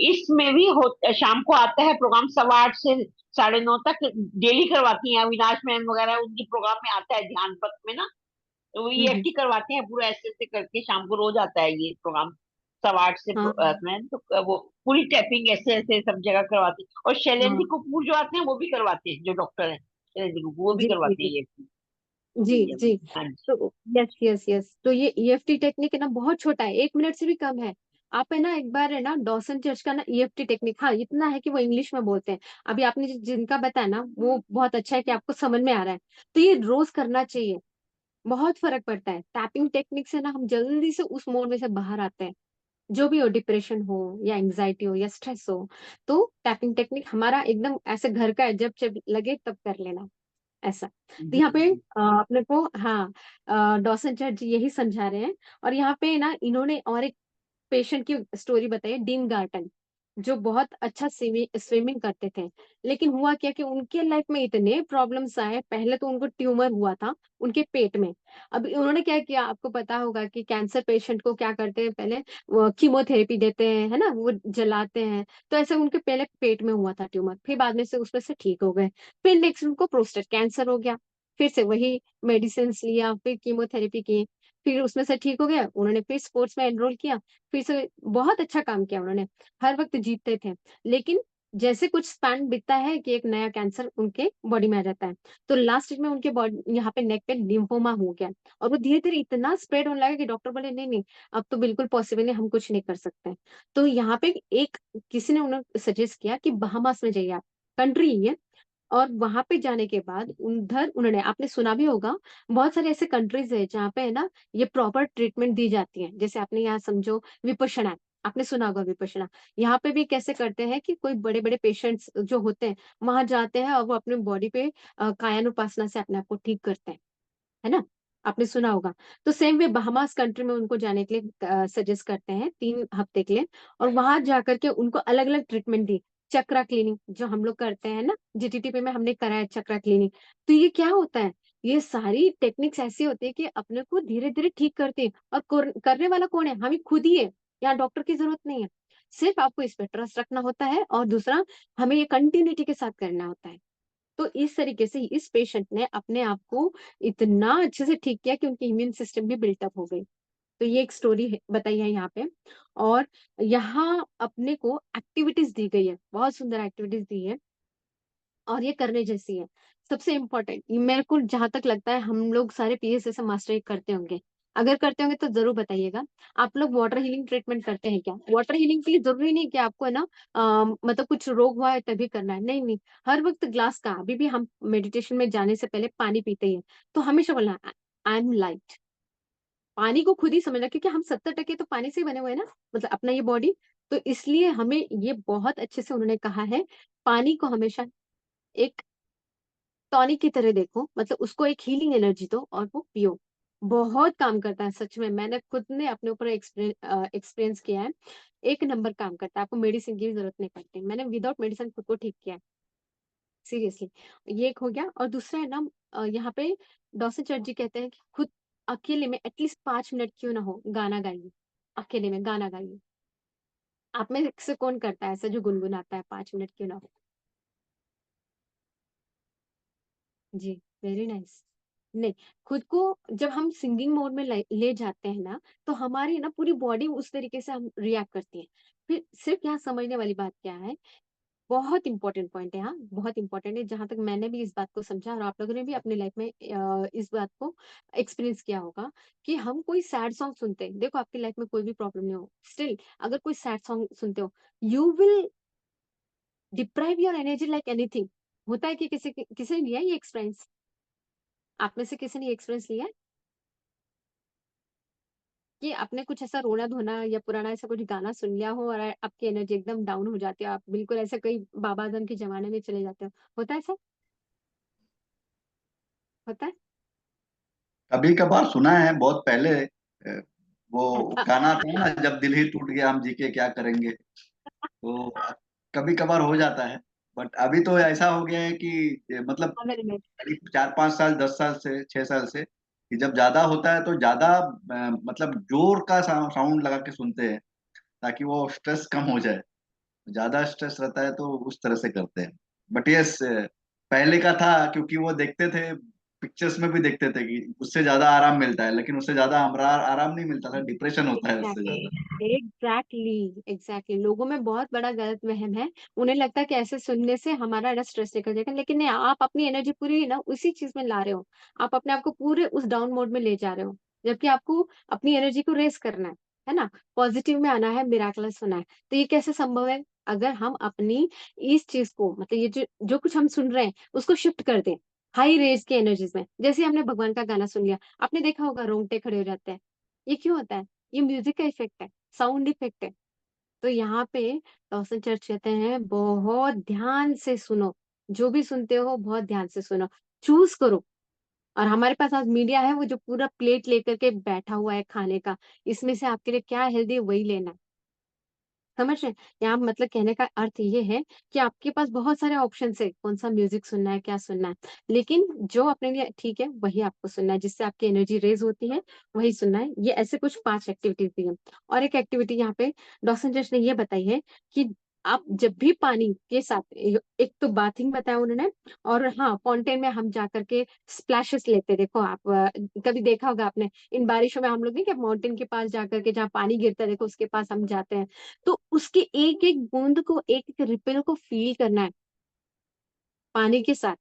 इसमें भी शाम को आता है प्रोग्राम 8:15 से 9:30 तक। डेली करवाती हैं अविनाश मैम वगैरह, उनके प्रोग्राम में आता है ध्यान पथ में ना, तो वो हुँ, हुँ। ईएफटी करवाते हैं पूरा ऐसे ऐसे करके। शाम को रोज आता है ये प्रोग्राम। सवाट से हाँ में, तो वो पूरी टैपिंग ऐसे ऐसे सब जगह करवाती है। और हाँ। शैलेंद्र कपूर जो आते हैं वो भी करवाते हैं, जो डॉक्टर हैं शैलेंद्र कपूर, वो भी जी जी करवाते हैं जी ये। जी जी जी। हाँ जी। तो यस यस यस, तो ये ईएफटी टेक्निक है ना, बहुत छोटा है, 1 मिनट से भी कम है। आप है ना एक बार है ना डॉसन चर्च का ना ईएफटी टेक्निक, हाँ इतना है कि वो इंग्लिश में बोलते हैं। अभी आपने जिनका बताया ना वो बहुत अच्छा है कि आपको समझ में आ रहा है। तो ये रोज करना चाहिए, बहुत फर्क पड़ता है। टैपिंग टेक्निक से ना हम जल्दी से उस मोड में से बाहर आते हैं, जो भी हो, डिप्रेशन हो या एंग्जाइटी हो या स्ट्रेस हो। तो टैपिंग टेक्निक हमारा एकदम ऐसे घर का है, जब जब लगे तब कर लेना, ऐसा। तो जी यहाँ पे जी अपने को, हाँ, डॉसन चर्च जी यही समझा रहे हैं। और यहाँ पे ना इन्होंने और एक पेशेंट की स्टोरी बताई है, डीन गार्टन, जो बहुत अच्छा स्विमिंग करते थे। लेकिन हुआ क्या कि उनके लाइफ में इतने प्रॉब्लम्स आए, पहले तो उनको ट्यूमर हुआ था उनके पेट में। अब उन्होंने क्या किया, आपको पता होगा कि कैंसर पेशेंट को क्या करते हैं, पहले वो कीमोथेरेपी देते हैं, है ना, वो जलाते हैं। तो ऐसे उनके पहले पेट में हुआ था ट्यूमर, फिर बाद में से उसमें से ठीक हो गए। फिर नेक्स्ट उनको प्रोस्टेट कैंसर हो गया, फिर से वही मेडिसिन लिया, फिर कीमोथेरेपी की, फिर उसमें से ठीक हो गया, उन्होंने फिर स्पोर्ट्स में एनरोल किया, फिर से बहुत अच्छा काम किया उन्होंने, हर वक्त जीतते थे। लेकिन जैसे कुछ स्पैन बीतता है कि एक नया कैंसर उनके बॉडी में आ जाता है। तो लास्ट में उनके बॉडी यहाँ पे नेक पे लिम्फोमा हो गया, और वो धीरे धीरे इतना स्प्रेड होने लगा कि डॉक्टर बोले नहीं नहीं, अब तो बिल्कुल पॉसिबल नहीं, हम कुछ नहीं कर सकते। तो यहाँ पे एक किसी ने उन्हें सजेस्ट किया कि बहामास में जाइए आप, कंट्री है। और वहां पे जाने के बाद उधर उन्होंने, आपने सुना भी होगा, बहुत सारे ऐसे कंट्रीज है जहाँ पे है ना ये प्रॉपर ट्रीटमेंट दी जाती है। जैसे आपने यहाँ समझो विपश्यना, आपने सुना होगा विपश्यना। यहाँ पे भी कैसे करते हैं कि कोई बड़े बड़े पेशेंट्स जो होते हैं वहां जाते हैं और वो अपने बॉडी पे कायानुपासना से अपने आप को ठीक करते हैं, है ना, आपने सुना होगा। तो सेम वे बहामास कंट्री में उनको जाने के लिए सजेस्ट करते हैं 3 हफ्ते के लिए। और वहां जाकर के उनको अलग अलग ट्रीटमेंट दी। चक्रा क्लीनिंग जो हम लोग करते हैं ना, जीटीटीपी में हमने कराया चक्रा क्लीनिंग। तो ये क्या होता है, ये सारी टेक्निक्स ऐसी होती है कि अपने को धीरे धीरे ठीक करती है। और करने वाला कौन है, हम ही खुद ही है, यहाँ डॉक्टर की जरूरत नहीं है। सिर्फ आपको इस पे ट्रस्ट रखना होता है, और दूसरा हमें ये कंटिन्यूटी के साथ करना होता है। तो इस तरीके से इस पेशेंट ने अपने आप को इतना अच्छे से ठीक किया कि उनकी इम्यून सिस्टम भी बिल्टअप हो गई। तो ये एक स्टोरी बताई है यहाँ पे। और यहाँ अपने को एक्टिविटीज दी गई है, बहुत सुंदर एक्टिविटीज दी है, और ये करने जैसी है। सबसे इम्पोर्टेंट मेरे को जहां तक लगता है, हम लोग सारे पीएसएस मास्टर करते होंगे। अगर करते होंगे तो जरूर बताइएगा। आप लोग वाटर हीलिंग ट्रीटमेंट करते हैं क्या? वाटर हीलिंग के लिए जरूरी नहीं कि आपको है ना मतलब कुछ रोग हुआ है तभी करना है, नहीं नहीं। हर वक्त ग्लास का, अभी भी हम मेडिटेशन में जाने से पहले पानी पीते ही हैं, तो हमेशा बोलना आई एम लाइट। पानी को खुद ही समझना, क्योंकि हम 70% तो पानी से ही बने हुए हैं ना, मतलब अपना ये बॉडी। तो इसलिए हमें ये बहुत अच्छे से उन्होंने कहा है, पानी को हमेशा एक टॉनिक की तरह देखो, मतलब उसको एक हीलिंग एनर्जी दो और वो पियो। बहुत काम करता है सच में, मैंने खुद ने अपने ऊपर एक्सपीरियंस किया है। एक नंबर काम करता है, आपको मेडिसिन की भी जरूरत नहीं पड़ती। मैंने विदाउट मेडिसिन खुद को ठीक किया है, सीरियसली। ये एक हो गया। और दूसरा है ना, यहाँ पे डॉक्टर चर्च जी कहते हैं कि खुद अकेले में एटलीस्ट 5 मिनट क्यों ना हो गाना गाइए, अकेले में गाना गाइए। आप में से कौन करता है ऐसा जो गुनगुनाता है, 5 मिनट क्यों ना हो? जी, वेरी नाइस। नहीं, खुद को जब हम सिंगिंग मोड में ले जाते हैं ना, तो हमारी ना पूरी बॉडी उस तरीके से हम रिएक्ट करती है। फिर सिर्फ यहाँ समझने वाली बात क्या है, बहुत इंपॉर्टेंट पॉइंट है, हाँ बहुत इंपॉर्टेंट है। जहां तक मैंने भी इस बात को समझा, और आप लोगों ने भी अपने लाइफ में इस बात को एक्सपीरियंस किया होगा, कि हम कोई सैड सॉन्ग सुनते हैं, देखो आपकी लाइफ में कोई भी प्रॉब्लम नहीं हो, स्टिल अगर कोई सैड सॉन्ग सुनते हो, you will deprive your energy like anything. होता है कि किसी ने लिया है ये एक्सपीरियंस? आप में से किसी ने ये एक्सपीरियंस लिया है कि आपने कुछ ऐसा रोना धोना या पुराना ऐसा कुछ गाना सुन लिया हो और आपकी एनर्जी एकदम डाउन हो जाती है, आप बिल्कुल ऐसे कोई बाबा आदम के जमाने में चले जाते हो? होता है ऐसा? होता है? कभी कभार सुना है, बहुत पहले। वो अ, गाना था ना, जब दिल ही टूट गया हम जी के क्या करेंगे। तो कभी कभार हो जाता है। बट अभी तो ऐसा हो गया है कि मतलब मेरे में। करीब 4-5 साल, 10 साल से, 6 साल से, कि जब ज्यादा होता है तो ज्यादा मतलब जोर का साउंड लगा के सुनते हैं, ताकि वो स्ट्रेस कम हो जाए। ज्यादा स्ट्रेस रहता है तो उस तरह से करते हैं। बट यस, पहले का था, क्योंकि वो देखते थे पिक्चर्स में भी देखते थे कि उससे ज्यादा आराम मिलता है, लेकिन उससे ज्यादा आराम नहीं मिलता था, डिप्रेशन होता है उससे एग्जैक्टली, ज्यादा। एग्जैक्टली लोगों में बहुत बड़ा गलत वहम है। उन्हें लगता है कि ऐसे सुनने से हमारा ना स्ट्रेस निकल जाएगा, लेकिन नहीं, आप अपनी एनर्जी पूरी ना उसी चीज में ला रहे हो। आप अपने आप को पूरे उस डाउन मोड में ले जा रहे हो, जबकि आपको अपनी एनर्जी को रेस करना है ना, पॉजिटिव में आना है, मिराकलस होना है। तो ये कैसे संभव है? अगर हम अपनी इस चीज को, मतलब ये जो जो कुछ हम सुन रहे हैं उसको शिफ्ट कर दें हाई रेज की एनर्जीज में। जैसे हमने भगवान का गाना सुन लिया, आपने देखा होगा रोंगटे खड़े हो जाते हैं। ये क्यों होता है? ये म्यूजिक का इफेक्ट है, साउंड इफेक्ट है। तो यहाँ पे रोशन चर्च कहते हैं बहुत ध्यान से सुनो, जो भी सुनते हो बहुत ध्यान से सुनो, चूज करो। और हमारे पास आज मीडिया है वो जो पूरा प्लेट लेकर के बैठा हुआ है खाने का, इसमें से आपके लिए क्या हेल्दी है वही लेना है। समझ रहे हैं? यहाँ मतलब कहने का अर्थ ये है कि आपके पास बहुत सारे ऑप्शन है कौन सा म्यूजिक सुनना है, क्या सुनना है, लेकिन जो अपने लिए ठीक है वही आपको सुनना है, जिससे आपकी एनर्जी रेज होती है वही सुनना है। ये ऐसे कुछ 5 एक्टिविटीज दी है। और एक एक्टिविटी यहाँ पे डॉक्टर जस्ट ने ये बताई है कि आप जब भी पानी के साथ एक तो बाथिंग बताया उन्होंने, और हाँ फाउंटेन में हम जा करके स्प्लैशेस लेते, देखो आप कभी देखा होगा आपने इन बारिशों में हम लोग नहीं क्या माउंटेन के पास जाकर के जहाँ पानी गिरता है देखो उसके पास हम जाते हैं। तो उसके एक एक बूंद को, एक एक रिपल को फील करना है पानी के साथ।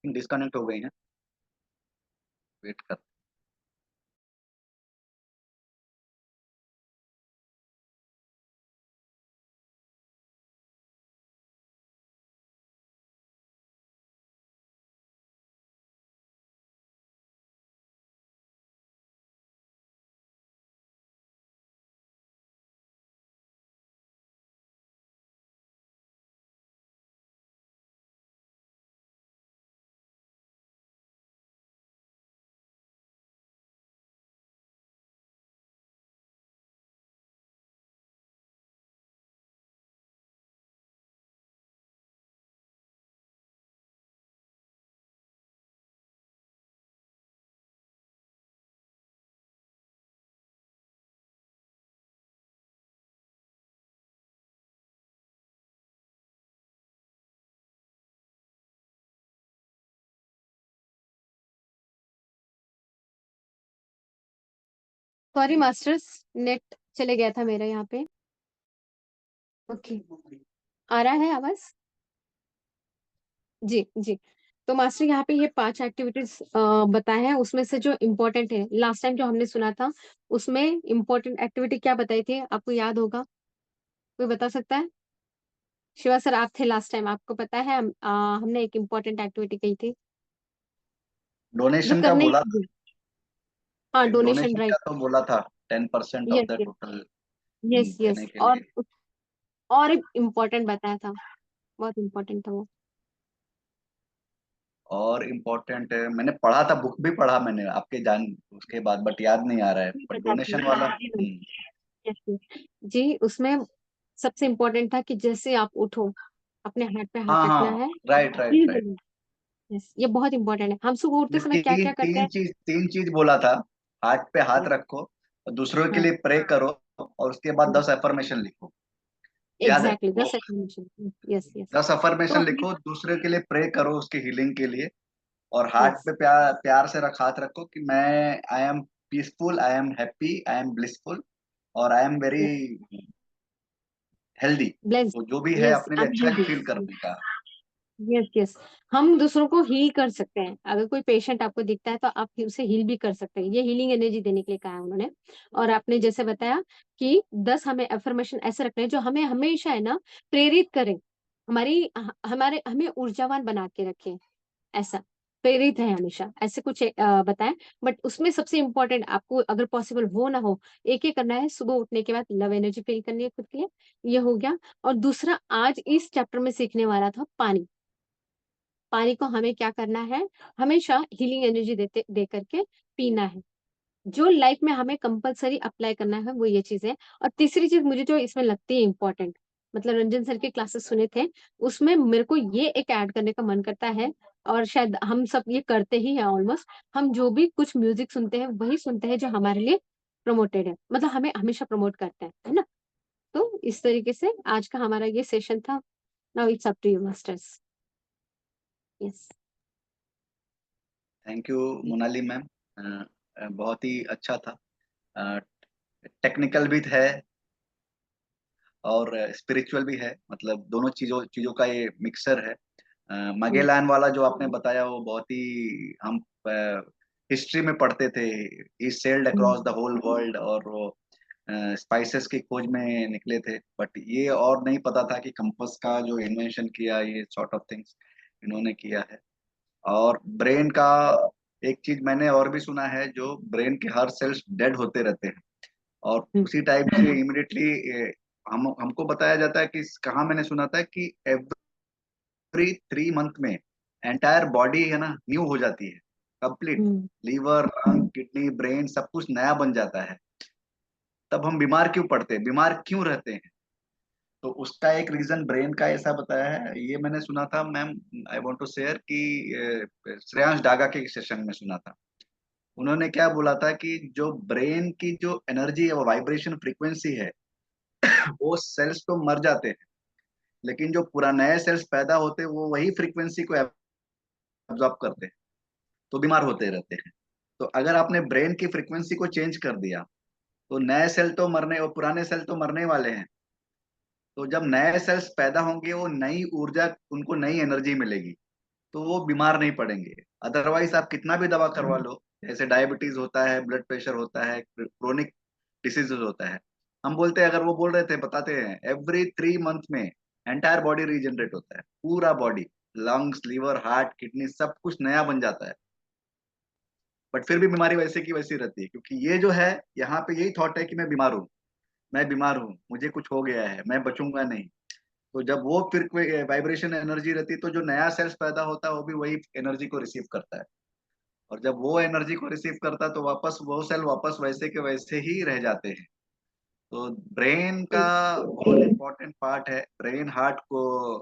डिस्कनेक्ट हो गई है, वेट कर। सॉरी मास्टर्स, नेट चले गया था मेरा यहाँ पे। ओके, आ रहा है आवाज? जी जी। तो मास्टर यहाँ पे ये 5 एक्टिविटीज बताए हैं, उसमें से जो इम्पोर्टेंट है, लास्ट टाइम जो हमने सुना था उसमें इम्पोर्टेंट एक्टिविटी क्या बताई थी, आपको याद होगा? कोई बता सकता है? शिवा सर आप थे लास्ट टाइम, आपको पता है हमने एक इम्पोर्टेंट एक्टिविटी कही थी जो डोनेशन का करने बोला, की। हाँ, डोनेशन, डोनेशन का राइट। तो बोला था, 10% of yes the yes, total yes yes. देने के लिए। और एक इम्पोर्टेंट बताया था, बहुत इम्पोर्टेंट था वो। और इम्पोर्टेंट है, मैंने पढ़ा था, बुक भी पढ़ा मैंने आपके जान उसके बाद, बट याद नहीं आ रहा है, नहीं बट बताती डोनेशन हूँ, वाला। यस यस जी। उसमें सबसे इम्पोर्टेंट था कि जैसे आप उठो अपने हाथ पे हाथ हाँ रखना हाँ, है, राइट राइट हिल राइट। बोलो। यस, ये बहुत इंपॉर्टेंट है। हम सुबह उठते समय क्या तीन क्या करते तीन हैं? चीज तीन चीज बोला था। हाथ पे हाथ हाँ रखो, और दूसरों के हाँ, लिए प्रे करो, और उसके बाद 10 अफर्मेशन लिखो। याद है एग्जैक्टली वो? 10 एक्सप्लेनेशन। Yes yes. 10 अफर्मेशन तो लिखो, दूसरे के लिए प्रे करो उसकी हीलिंग के लिए। और हार्ट यस, पे प्यार प्यार से हाथ रखो कि मैं I am peaceful, I am happy, I am blissful, और I am very healthy. Blessed, तो जो भी है यस अपने आई लिए एम अच्छा हेल्दी। फील करने का। Yes yes. हम दूसरों को हील कर सकते हैं, अगर कोई पेशेंट आपको दिखता है तो आप उसे हील भी कर सकते हैं, ये हीलिंग एनर्जी देने के लिए कहा है उन्होंने। और आपने जैसे बताया कि 10 हमें अफर्मेशन ऐसे रखने हैं जो हमें हमेशा है ना प्रेरित करें, हमारी हमारे हमें ऊर्जावान बना के रखें, ऐसा। प्रेरित है हमेशा, ऐसे कुछ बताएँ। बट उसमें सबसे इम्पोर्टेंट आपको अगर पॉसिबल हो ना हो, एक ही करना है, सुबह उठने के बाद लव एनर्जी फ़ील करनी है खुद के लिए, ये हो गया। और दूसरा आज इस चैप्टर में सीखने वाला था पानी। पानी को हमें क्या करना है, हमेशा हीलिंग एनर्जी देते दे करके पीना है। जो लाइफ में हमें कंपल्सरी अप्लाई करना है वो ये चीज़ है। और तीसरी चीज़ मुझे जो इसमें लगती है इम्पोर्टेंट, मतलब रंजन सर के क्लासेस सुने थे, उसमें मेरे को ये एक ऐड करने का मन करता है और शायद हम सब ये करते ही हैं ऑलमोस्ट। हम जो भी कुछ म्यूज़िक सुनते हैं, वही सुनते हैं जो हमारे लिए प्रमोटेड है। मतलब हमें हमेशा प्रमोट करते हैं, है ना? तो इस तरीके से आज का हमारा ये सेशन था। Now it's up to you masters. Yes. Thank you Monali ma'am, बहुत ही अच्छा था। टेक्निकल भी है और स्पिरिचुअल भी है, मतलब दोनों चीजों चीजों का ये मिक्सर है। हुँ, मगेलान वाला जो आपने बताया वो बहुत ही, हम हिस्ट्री में पढ़ते थे, he sailed across the um, whole world, और वो स्पाइसेस की खोज में निकले थे। बट ये और नहीं पता था कि कंपास का जो इन्वेंशन किया, ये सॉर्ट ऑफ थिंग्स इन्होंने किया है। और ब्रेन का एक चीज मैंने और भी सुना है, जो ब्रेन के हर सेल्स डेड होते रहते हैं, और हुँ, उसी टाइप से इमिडिएटली हमको बताया जाता है कि, कहाँ मैंने सुना था कि एवरी 3 मंथ में एंटायर बॉडी है ना न्यू हो जाती है, कंप्लीट। हुँ, लीवर, लंग, किडनी, ब्रेन सब कुछ नया बन जाता है। तब हम बीमार क्यों पड़ते हैं, बीमार क्यों रहते हैं? तो उसका एक रीजन ब्रेन का ऐसा बताया है, ये मैंने सुना था ma'am. I want to share कि श्रेयांश डागा के सेशन में सुना था। उन्होंने क्या बोला था कि जो ब्रेन की जो एनर्जी है, वो वाइब्रेशन फ्रीक्वेंसी है, वो सेल्स तो मर जाते हैं, लेकिन जो पूरा नए सेल्स पैदा होते हैं वो वही फ्रीक्वेंसी को एब्जॉर्ब करते हैं, तो बीमार होते रहते हैं। तो अगर आपने ब्रेन की फ्रीक्वेंसी को चेंज कर दिया, तो नए सेल तो मरने और पुराने सेल तो मरने वाले हैं। तो जब नए सेल्स पैदा होंगे, वो नई ऊर्जा, उनको नई एनर्जी मिलेगी, तो वो बीमार नहीं पड़ेंगे। अदरवाइज आप कितना भी दवा करवा लो, जैसे डायबिटीज होता है, ब्लड प्रेशर होता है, क्रोनिक डिसीजेज होता है, हम बोलते हैं, अगर वो बोल रहे थे, बताते हैं, एवरी 3 मंथ में एंटायर बॉडी रीजनरेट होता है, पूरा body, lungs, liver, heart, kidney, सब कुछ नया बन जाता है। बट फिर भी बीमारी वैसे की वैसी रहती है, क्योंकि ये जो है, यहाँ पे यही थॉट है कि मैं बीमार हूँ, मुझे कुछ हो गया है, मैं बचूंगा नहीं। तो जब वो फिर वाइब्रेशन एनर्जी रहती है, तो जो नया सेल्स पैदा होता है, वो भी वही एनर्जी को रिसीव करता है। और जब वो एनर्जी को रिसीव करता है, तो वापस वो सेल वापस वैसे के वैसे ही रह जाते हैं। तो ब्रेन का हुँ, बहुत इंपॉर्टेंट पार्ट है। ब्रेन हार्ट को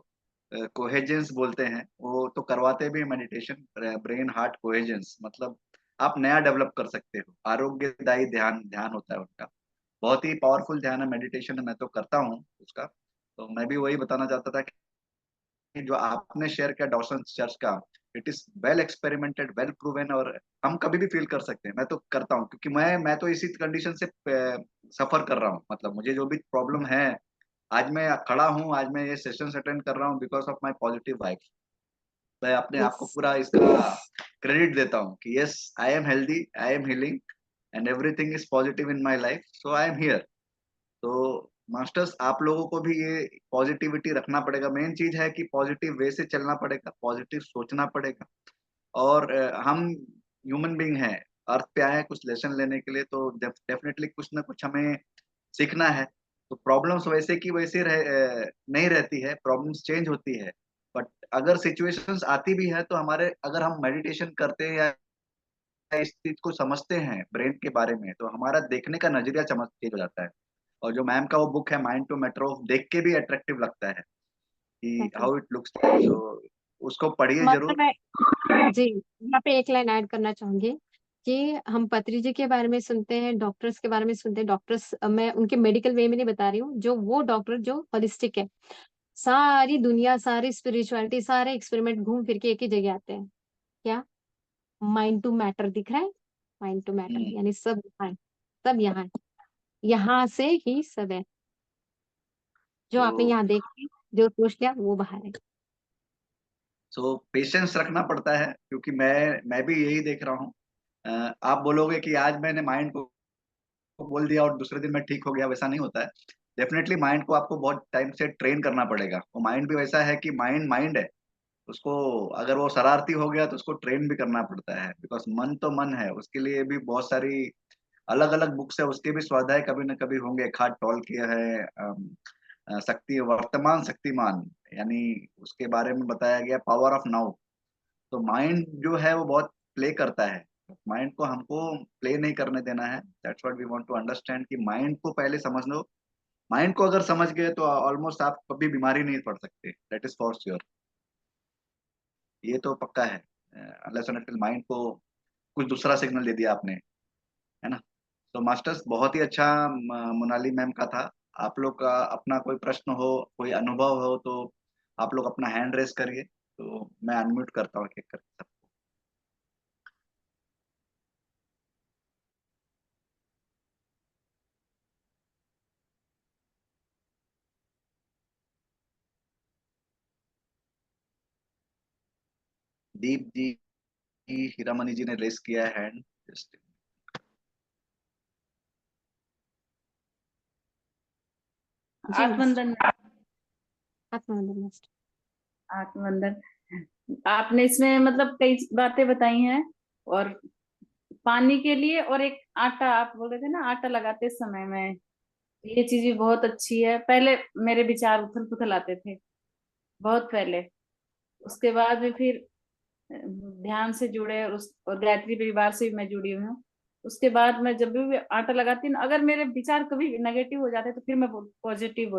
कोहेजेंस बोलते हैं, वो तो करवाते भी मेडिटेशन। ब्रेन हार्ट कोहेजेंस मतलब आप नया डेवलप कर सकते हो, आरोग्यदायी ध्यान ध्यान होता है उनका। बहुत ही पावरफुल ध्यान है, मेडिटेशन है, मैं तो करता हूँ उसका। तो मैं भी वही बताना चाहता था कि जो आपने शेयर किया डॉसन चर्च का, it is well experimented, well proven, और हम कभी भी फील कर सकते हैं। मैं तो करता हूँ, क्योंकि मैं तो इसी कंडीशन से सफर कर रहा हूँ। मतलब मुझे जो भी प्रॉब्लम है, आज मैं खड़ा हूँ, आज मैं ये सेशन अटेंड कर रहा हूँ, because of my positive vibe. मैं अपने आप को यस। पूरा इसका क्रेडिट देता हूँ कि yes, I am healthy, I am healing, and everything is positive in my life, so I am here. तो मास्टर्स, आप लोगों को भी ये पॉजिटिविटी रखना पड़ेगा। मेन चीज है कि पॉजिटिव वे से चलना पड़ेगा, पॉजिटिव सोचना पड़ेगा। और हम ह्यूमन बीइंग हैं, अर्थ पे आए हैं कुछ लेसन लेने के लिए, तो डेफिनेटली कुछ ना कुछ हमें सीखना है। तो प्रॉब्लम्स वैसे की वैसे नहीं रहती है, प्रॉब्लम्स चेंज होती है। बट अगर सिचुएशंस आती भी है, तो हमारे, अगर हम मेडिटेशन करते हैं या इस चीज को समझते हैं ब्रेन के बारे में, तो हमारा देखने का नजरिया चेंज हो जाता है। और जो मैम का वो बुक है माइंड टू मैटर ऑफ, देख के भी अट्रैक्टिव लगता है कि exactly. How it looks like. तो उसको पढ़िए मतलब जरूर। मैं जी, यहाँ पे एक लाइन ऐड करना चाहूँगी कि हम पत्री जी के बारे में सुनते हैं, डॉक्टर्स के बारे में सुनते हैं। डॉक्टर्स मैं उनके मेडिकल वे में नहीं बता रही हूँ, जो वो डॉक्टर जो होलिस्टिक है। सारी दुनिया, सारी स्पिरिचुअलिटी, सारे एक्सपेरिमेंट घूम फिर के एक ही जगह आते हैं। क्या? माइंड टू मैटर दिख रहा है? माइंड टू मैटर हम्म। यानी सब यहाँ है, सब यहाँ है। यहाँ से ही सब है। जो तो आपने यहाँ देख लिया, जो सोच लिया वो बाहर है। सो पेशेंस रखना पड़ता है, क्योंकि मैं भी यही देख रहा हूँ। आप बोलोगे कि आज मैंने माइंड को बोल दिया और दूसरे दिन मैं ठीक हो गया, वैसा नहीं होता है। डेफिनेटली माइंड को आपको बहुत टाइम से ट्रेन करना पड़ेगा। वो माइंड भी वैसा है कि माइंड माइंड है, उसको, अगर वो शरारती हो गया तो उसको ट्रेन भी करना पड़ता है, बिकॉज मन तो मन है, उसके लिए भी बहुत सारी अलग अलग बुक्स है, उसके भी स्वाध्याय कभी न कभी होंगे। खाट टॉल के है, शक्ति वर्तमान शक्तिमान, यानी उसके बारे में बताया गया पावर ऑफ नाउ। तो माइंड जो है वो बहुत प्ले करता है, माइंड को हमको प्ले नहीं करने देना है। That's what we want to understand, कि माइंड को पहले समझ लो। माइंड को अगर समझ गए तो ऑलमोस्ट आप कभी बीमारी नहीं पड़ सकते, दैट इज फॉर श्योर। ये तो पक्का है, अनलेस एंड अनटिल माइंड को कुछ दूसरा सिग्नल दे दिया आपने, है ना। तो मास्टर्स बहुत ही अच्छा मोनाली मैम का था। आप लोग का अपना कोई प्रश्न हो, कोई अनुभव हो, तो आप लोग अपना हैंड रेस करिए, तो मैं अनम्यूट करता हूँ एक एक करके सबको। दीप जी, हीरामणि जी ने रेस किया है हैंड। जस्ट जी मास्टर। आत्मवंदन। आत्मवंदन मास्टर। आत्मवंदन। आपने इसमें मतलब कई बातें बताई हैं, और पानी के लिए, और एक आटा आप बोल रहे थे ना, आटा लगाते समय में, ये चीज भी बहुत अच्छी है। पहले मेरे विचार उथल पुथल आते थे, बहुत पहले। उसके बाद में फिर ध्यान से जुड़े, और गायत्री परिवार से भी मैं जुड़ी हुई हूँ। उसके बाद मैं जब भी आटा लगाती हूँ, अगर मेरे विचार कभी नेगेटिव हो जाते तो फिर मैं पॉजिटिव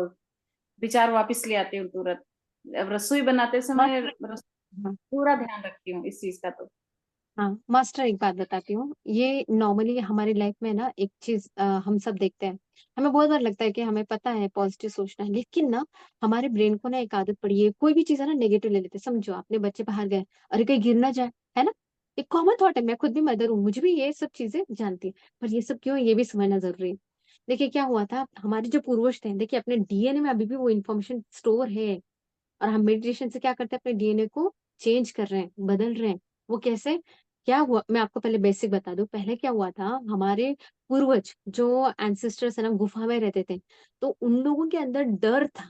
विचार वापस ले आती हूँ तुरंत। अब रसोई बनाते समय मास्टर। हाँ। पूरा ध्यान रखती हूँ इस चीज का। तो हाँ मास्टर, एक बात बताती हूँ। ये नॉर्मली हमारी लाइफ में ना एक चीज हम सब देखते हैं। हमें बहुत बार लगता है कि हमें पता है पॉजिटिव सोचना है, लेकिन ना हमारे ब्रेन को ना एक आदत पड़ी है, कोई भी चीज है ना नेगेटिव ले लेते हैं। समझो आपने बच्चे बाहर गए, अरे कहीं गिर ना जाए, है ना। एक कॉमन थॉट है, मैं खुद भी मदर हूँ, मुझे भी ये सब चीजें जानती है। पर ये सब क्यों है, ये भी समझना जरूरी है। देखिए क्या हुआ था, हमारे जो पूर्वज थे, देखिए अपने डीएनए में अभी भी वो इन्फॉर्मेशन स्टोर है। और हम मेडिटेशन से क्या करते हैं, अपने डीएनए को चेंज कर रहे हैं, बदल रहे हैं। वो कैसे, क्या हुआ, मैं आपको पहले बेसिक बता दूं। पहले क्या हुआ था, हमारे पूर्वज जो एंसेस्टर्स है ना, गुफा में रहते थे। तो उन लोगों के अंदर डर था।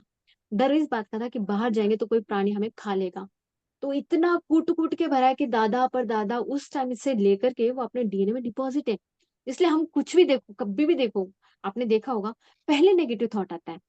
डर इस बात का था कि बाहर जाएंगे तो कोई प्राणी हमें खा लेगा। तो इतना कूट कूट के भरा है कि दादा पर दादा उस टाइम से लेकर के वो अपने डीएनए में डिपॉजिट है। इसलिए हम कुछ भी देखो, कभी भी देखो, आपने देखा होगा, पहले नेगेटिव थॉट आता है।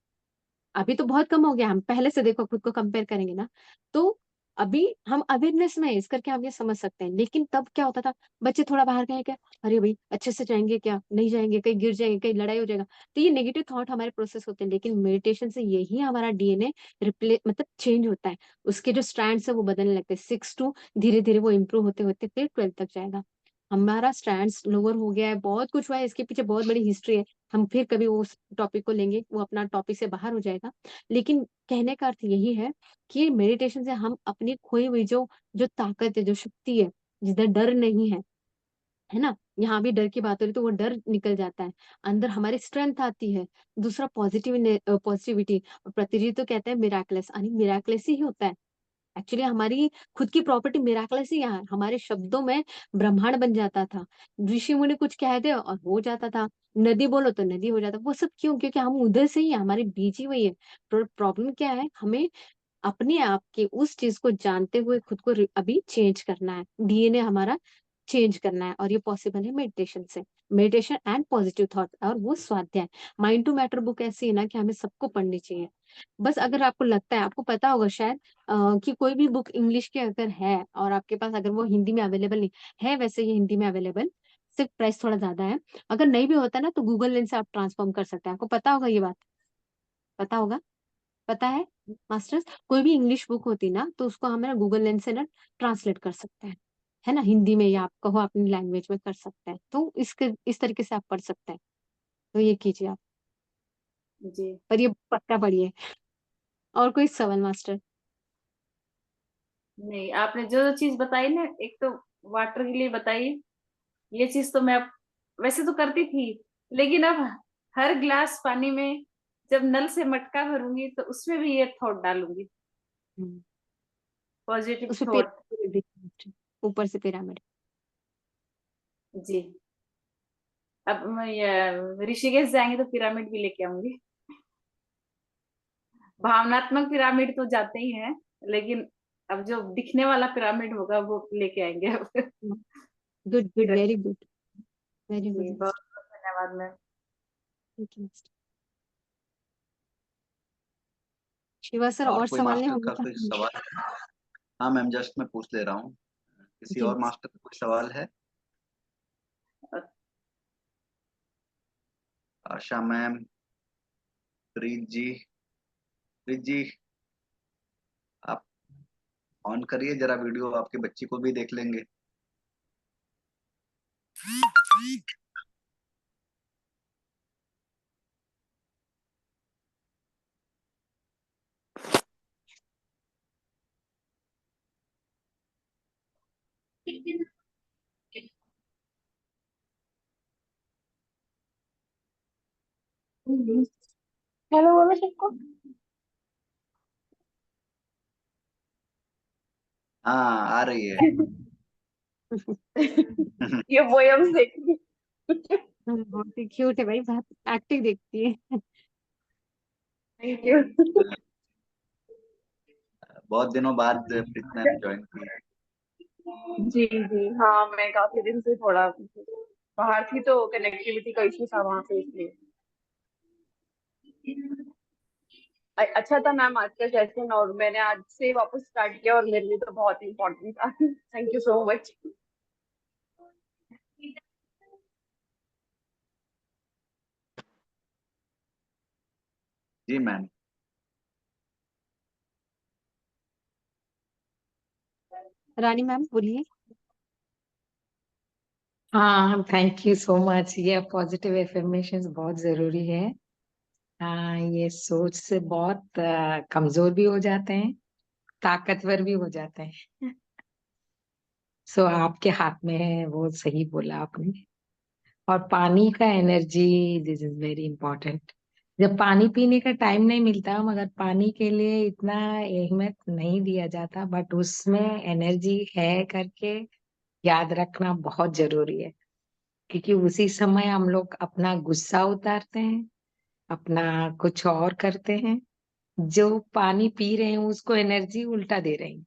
अभी तो बहुत कम हो गया, हम पहले से देखो खुद को कंपेयर करेंगे ना, तो अभी हम अवेयरनेस में है, इस करके हम ये समझ सकते हैं। लेकिन तब क्या होता था, बच्चे थोड़ा बाहर गए क्या, अरे भाई अच्छे से जाएंगे क्या, नहीं जाएंगे, कहीं गिर जाएंगे, कहीं लड़ाई हो जाएगा। तो ये नेगेटिव थॉट हमारे प्रोसेस होते हैं। लेकिन मेडिटेशन से यही हमारा डीएनए रिप्ले मतलब चेंज होता है। उसके जो स्ट्रैंड्स है वो बदलने लगते हैं, 6 to धीरे धीरे वो इंप्रूव होते होते फिर 12 तक जाएगा। हमारा स्ट्रैंड्स लोअर हो गया है, बहुत कुछ हुआ है, इसके पीछे बहुत बड़ी हिस्ट्री है। हम फिर कभी वो उस टॉपिक को लेंगे, वो अपना टॉपिक से बाहर हो जाएगा। लेकिन कहने का अर्थ यही है कि मेडिटेशन से हम अपनी खोई हुई जो जो ताकत है, जो शक्ति है, जिधर डर नहीं है ना, यहाँ भी डर की बात हो रही तो वो डर निकल जाता है। अंदर हमारी स्ट्रेंथ आती है। दूसरा पॉजिटिविटी। प्रतिजी तो कहते हैं मिराकलेस, यानी मिराकलेस ही होता है। एक्चुअली हमारी खुद की प्रॉपर्टी मिराकलेस ही यहाँ है। हमारे शब्दों में ब्रह्मांड बन जाता था। ऋषि मुनि कुछ कह दे और हो जाता था। नदी बोलो तो नदी हो जाता। वो सब क्यों, क्योंकि हम उधर से ही है, हमारी बीज ही वही है। प्रॉब्लम क्या है, हमें अपने आप के उस चीज को जानते हुए खुद को अभी चेंज करना है, डीएनए हमारा चेंज करना है। और ये पॉसिबल है मेडिटेशन से। मेडिटेशन एंड पॉजिटिव थॉट, और वो स्वाध्याय। माइंड टू मैटर बुक ऐसी है ना कि हमें सबको पढ़नी चाहिए। बस अगर आपको लगता है, आपको पता होगा शायद कि कोई भी बुक इंग्लिश के अगर है और आपके पास, अगर वो हिंदी में अवेलेबल नहीं है, वैसे ये हिंदी में अवेलेबल, सिर्फ प्राइस थोड़ा ज्यादा है। अगर नहीं भी होता ना तो गूगल लेंस से आप ट्रांसफॉर्म कर सकते हैं। आपको पता होगा ये बात, पता होगा, पता है मास्टर्स। कोई भी इंग्लिश बुक होती ना तो उसको हम ना गूगल लेंस से ना ट्रांसलेट कर सकते हैं, है ना, हिंदी में, या आप कहो अपनी लैंग्वेज में कर सकते हैं। तो इस तरीके से आप पढ़ सकते हैं। तो ये कीजिए आप। जी। पर ये पक्का पढ़िए। और कोई सवाल मास्टर? नहीं, आपने जो जो चीज बताई ना, एक तो वाटर के लिए बताई, ये चीज तो मैं वैसे तो करती थी, लेकिन अब हर गिलास पानी में जब नल से मटका भरूंगी तो उसमें भी ये थॉट डालूंगी, हम्म, पॉजिटिव उसमें थॉट। पिरामिड देखिए master, ऊपर से पिरामिड। जी। अब मैं ये ऋषिकेश जाएंगे तो पिरामिड भी लेके आऊंगी। भावनात्मक पिरामिड तो जाते ही हैं, लेकिन अब जो दिखने वाला पिरामिड होगा वो लेके आएंगे अब। Good good, very good, very ji, good. बहुत बहुत धन्यवाद मैम। शिवा सर, और और कोई संभालने मास्टर होंगे का क्या? कोई सवाल? हाँ मैम, जस्ट मैं पूछ ले रहा हूँ। किसी जी और मास्टर का कोई सवाल है? आशा मैम, प्रीत जी, प्रीत जी आप ऑन करिए जरा वीडियो, आपके बच्ची को भी देख लेंगे। हेलो बोलो सबको। हाँ आ रही है। ये पोयम देख रही बहुत ही क्यूट है भाई, बहुत एक्टिव देखती है। Thank you. बहुत दिनों बाद प्रीत मैम ज्वाइन की। जी जी हाँ, मैं काफी दिन से थोड़ा बाहर थी तो कनेक्टिविटी का इशू था वहां पे, इसलिए। अच्छा था मैम आज का सेशन, और मैंने आज से वापस स्टार्ट किया और मेरे लिए तो बहुत इम्पोर्टेंट था। Thank you so much. जी मैम। रानी मैम बोलिए। हाँ, थैंक यू सो मच। ये पॉजिटिव एफर्मेशन बहुत जरूरी है। हाँ, ये सोच से बहुत कमजोर भी हो जाते हैं, ताकतवर भी हो जाते हैं। सो आपके हाथ में है, वो सही बोला आपने। और पानी का energy, this is very important. जब पानी पीने का टाइम नहीं मिलता, मगर पानी के लिए इतना अहमियत नहीं दिया जाता, बट उसमें एनर्जी है करके याद रखना बहुत जरूरी है। क्योंकि उसी समय हम लोग अपना गुस्सा उतारते हैं, अपना कुछ और करते हैं, जो पानी पी रहे हैं उसको एनर्जी उल्टा दे रहे हैं,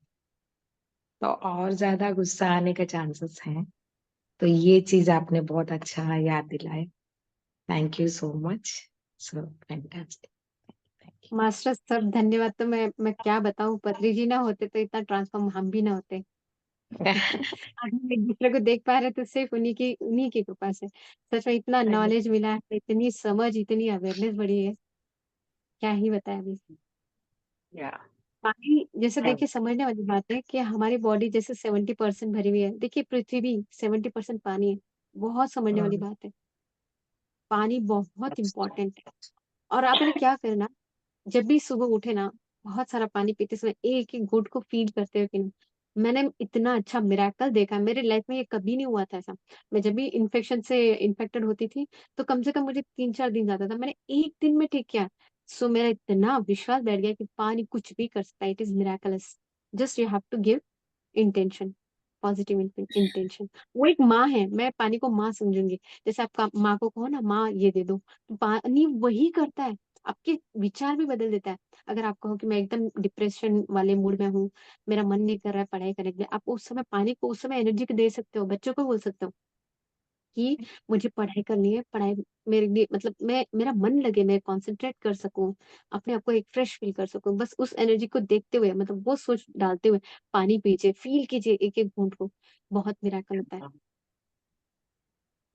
तो और ज्यादा गुस्सा आने के चांसेस हैं। तो ये चीज आपने बहुत अच्छा याद दिलाया। Thank you so much. So fantastic. Thank master sir धन्यवाद। तो मैं क्या बताऊं, पत्री जी ना होते तो इतना ट्रांसफॉर्म हम भी ना होते। यू। आज हम एक दूसरे को देख पा रहे तो सिर्फ उन्हीं की कृपा से। सच में इतना नॉलेज मिला है, इतनी समझ, इतनी अवेयरनेस बढ़ी है, क्या ही बताएं अभी। या पानी जैसे देखिए, समझने वाली बात है कि हमारी बॉडी जैसे 70% भरी हुई है, देखिए पृथ्वी भी 70% पानी है। बहुत समझने वाली बात है। पानी बहुत इंपॉर्टेंट है। और आपने क्या करना, जब भी सुबह उठे ना, बहुत सारा पानी पीते समय एक एक घूंट को फील करते हुए पीना। मैंने इतना अच्छा मिरेकल देखा, मेरे लाइफ में ये कभी नहीं हुआ था ऐसा। मैं जब भी इन्फेक्शन से इन्फेक्टेड होती थी, तो कम से कम मुझे 3-4 दिन जाता था, मैंने एक दिन में ठीक किया। सो मेरा इतना विश्वास बैठ गया कि पानी कुछ भी कर सकता है, it is miraculous. Just you have to give intention, positive intention. वो एक माँ है, मैं पानी को माँ समझूंगी। जैसे आपका माँ को कहो ना, माँ ये दे दो, तो पानी वही करता है, आपके विचार भी बदल देता है। अगर आप कहो कि मैं एकदम डिप्रेशन वाले मूड में हूँ, मेरा मन नहीं कर रहा है पढ़ाई करने के लिए, आप उस समय पानी को उस समय एनर्जी दे सकते हो, बच्चों को बोल सकते हो कि मुझे पढ़ाई करनी है, पढ़ाई मेरे लिए मतलब मैं मेरा मन लगे, मैं कंसंट्रेट कर सकूं, अपने आप को एक फ्रेश फील कर सकूं, बस उस एनर्जी को देखते हुए, मतलब वो सोच डालते हुए पानी पीजिए, फील कीजिए एक एक घूंट को। बहुत मिराकल होता है,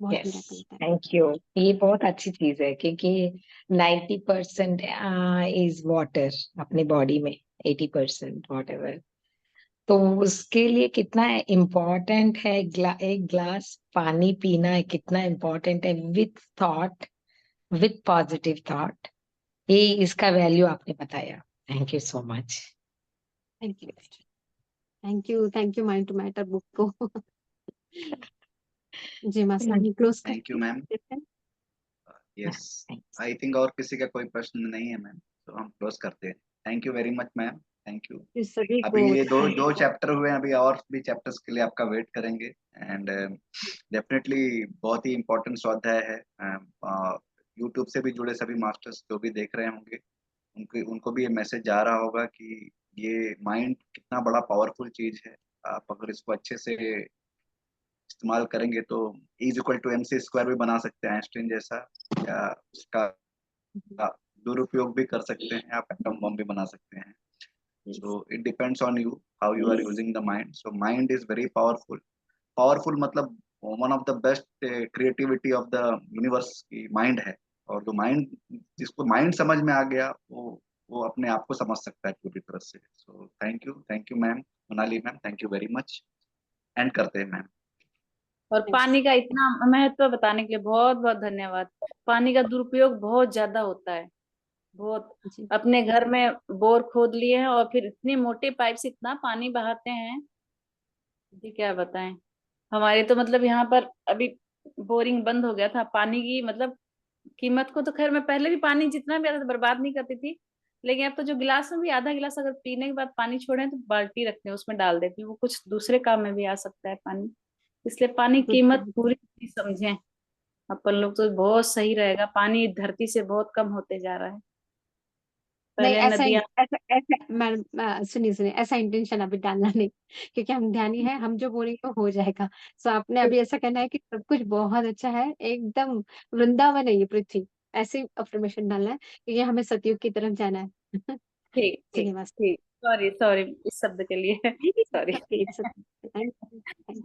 बहुत यस, मिराकल होता है। Thank you. ये बहुत अच्छी चीज है, क्योंकि 90% इज वाटर अपनी बॉडी में, 80% वॉट एवर। तो उसके लिए कितना इम्पोर्टेंट है एक ग्लास पानी पीना, कितना इम्पोर्टेंट है, with thought, with positive thought. ये इसका वैल्यू आपने बताया। Thank you so much. Thank you, thank you mind to matter book को। जी मास्टर, हम क्लोज थैंक यू मैम। करते हैं। यस, आई थिंक और किसी का कोई प्रश्न नहीं है मैम, तो हम क्लोज करते हैं। Thank you very much ma'am. Thank you. इस सभी अभी को ये दो thank दो you। चैप्टर हुए हैं, अभी और भी चैप्टर्स के लिए आपका वेट करेंगे। एंड डेफिनेटली बहुत ही इम्पोर्टेंट स्वाध्याय है। यूट्यूब से भी जुड़े सभी मास्टर्स जो भी देख रहे होंगे, उनको उनको भी ये मैसेज जा रहा होगा कि ये माइंड कितना बड़ा पावरफुल चीज है। आप अगर इसको अच्छे से इस्तेमाल करेंगे तो E=mc² भी बना सकते हैं आइंस्टीन जैसा, या उसका दुरुपयोग भी कर सकते हैं, आप एटम बम भी बना सकते हैं। So it depends on you how you are using the mind. So mind is very powerful. Powerful मतलब one of the best creativity of the universe की mind है। और जो mind, जिसको mind समझ में आ गया, वो अपने आप को समझ सकता है पूरी तरह से। So thank you ma'am, Monali ma'am, thank you very much. And करते हैं मैम। और Yes. पानी का इतना महत्व बताने के लिए बहुत बहुत धन्यवाद। पानी का दुरुपयोग बहुत ज्यादा होता है, बहुत। जी अपने घर में बोर खोद लिए हैं और फिर इतनी मोटे पाइप से इतना पानी बहाते हैं जी, क्या बताएं। हमारे तो मतलब यहाँ पर अभी बोरिंग बंद हो गया था। पानी की मतलब कीमत को तो खैर मैं पहले भी पानी जितना भी आता था बर्बाद नहीं करती थी, लेकिन अब तो जो गिलास में भी आधा गिलास अगर पीने के बाद पानी छोड़े तो बाल्टी रखते हैं उसमें डाल देती हूँ, वो कुछ दूसरे काम में भी आ सकता है पानी। इसलिए पानी गुड कीमत पॉइंट। पूरी समझें अपन लोग तो बहुत सही रहेगा। पानी धरती से बहुत कम होते जा रहा है। नहीं, पहले ऐसा नदियां। ऐसा ऐसा मैडम, सुनिए ऐसा इंटेंशन अभी डालना नहीं, क्योंकि हम ध्यानी है, हम जो बोलेंगे वो हो जाएगा। सो आपने अभी ऐसा कहना है कि सब कुछ बहुत अच्छा है, एकदम वृंदावन है ये पृथ्वी, ऐसे अफर्मेशन डालना है, क्योंकि हमें सतयुग की तरफ जाना है। ठीक ठीक चलिए बस। ठीक, सॉरी सॉरी इस शब्द के लिए सॉरी। Thank you.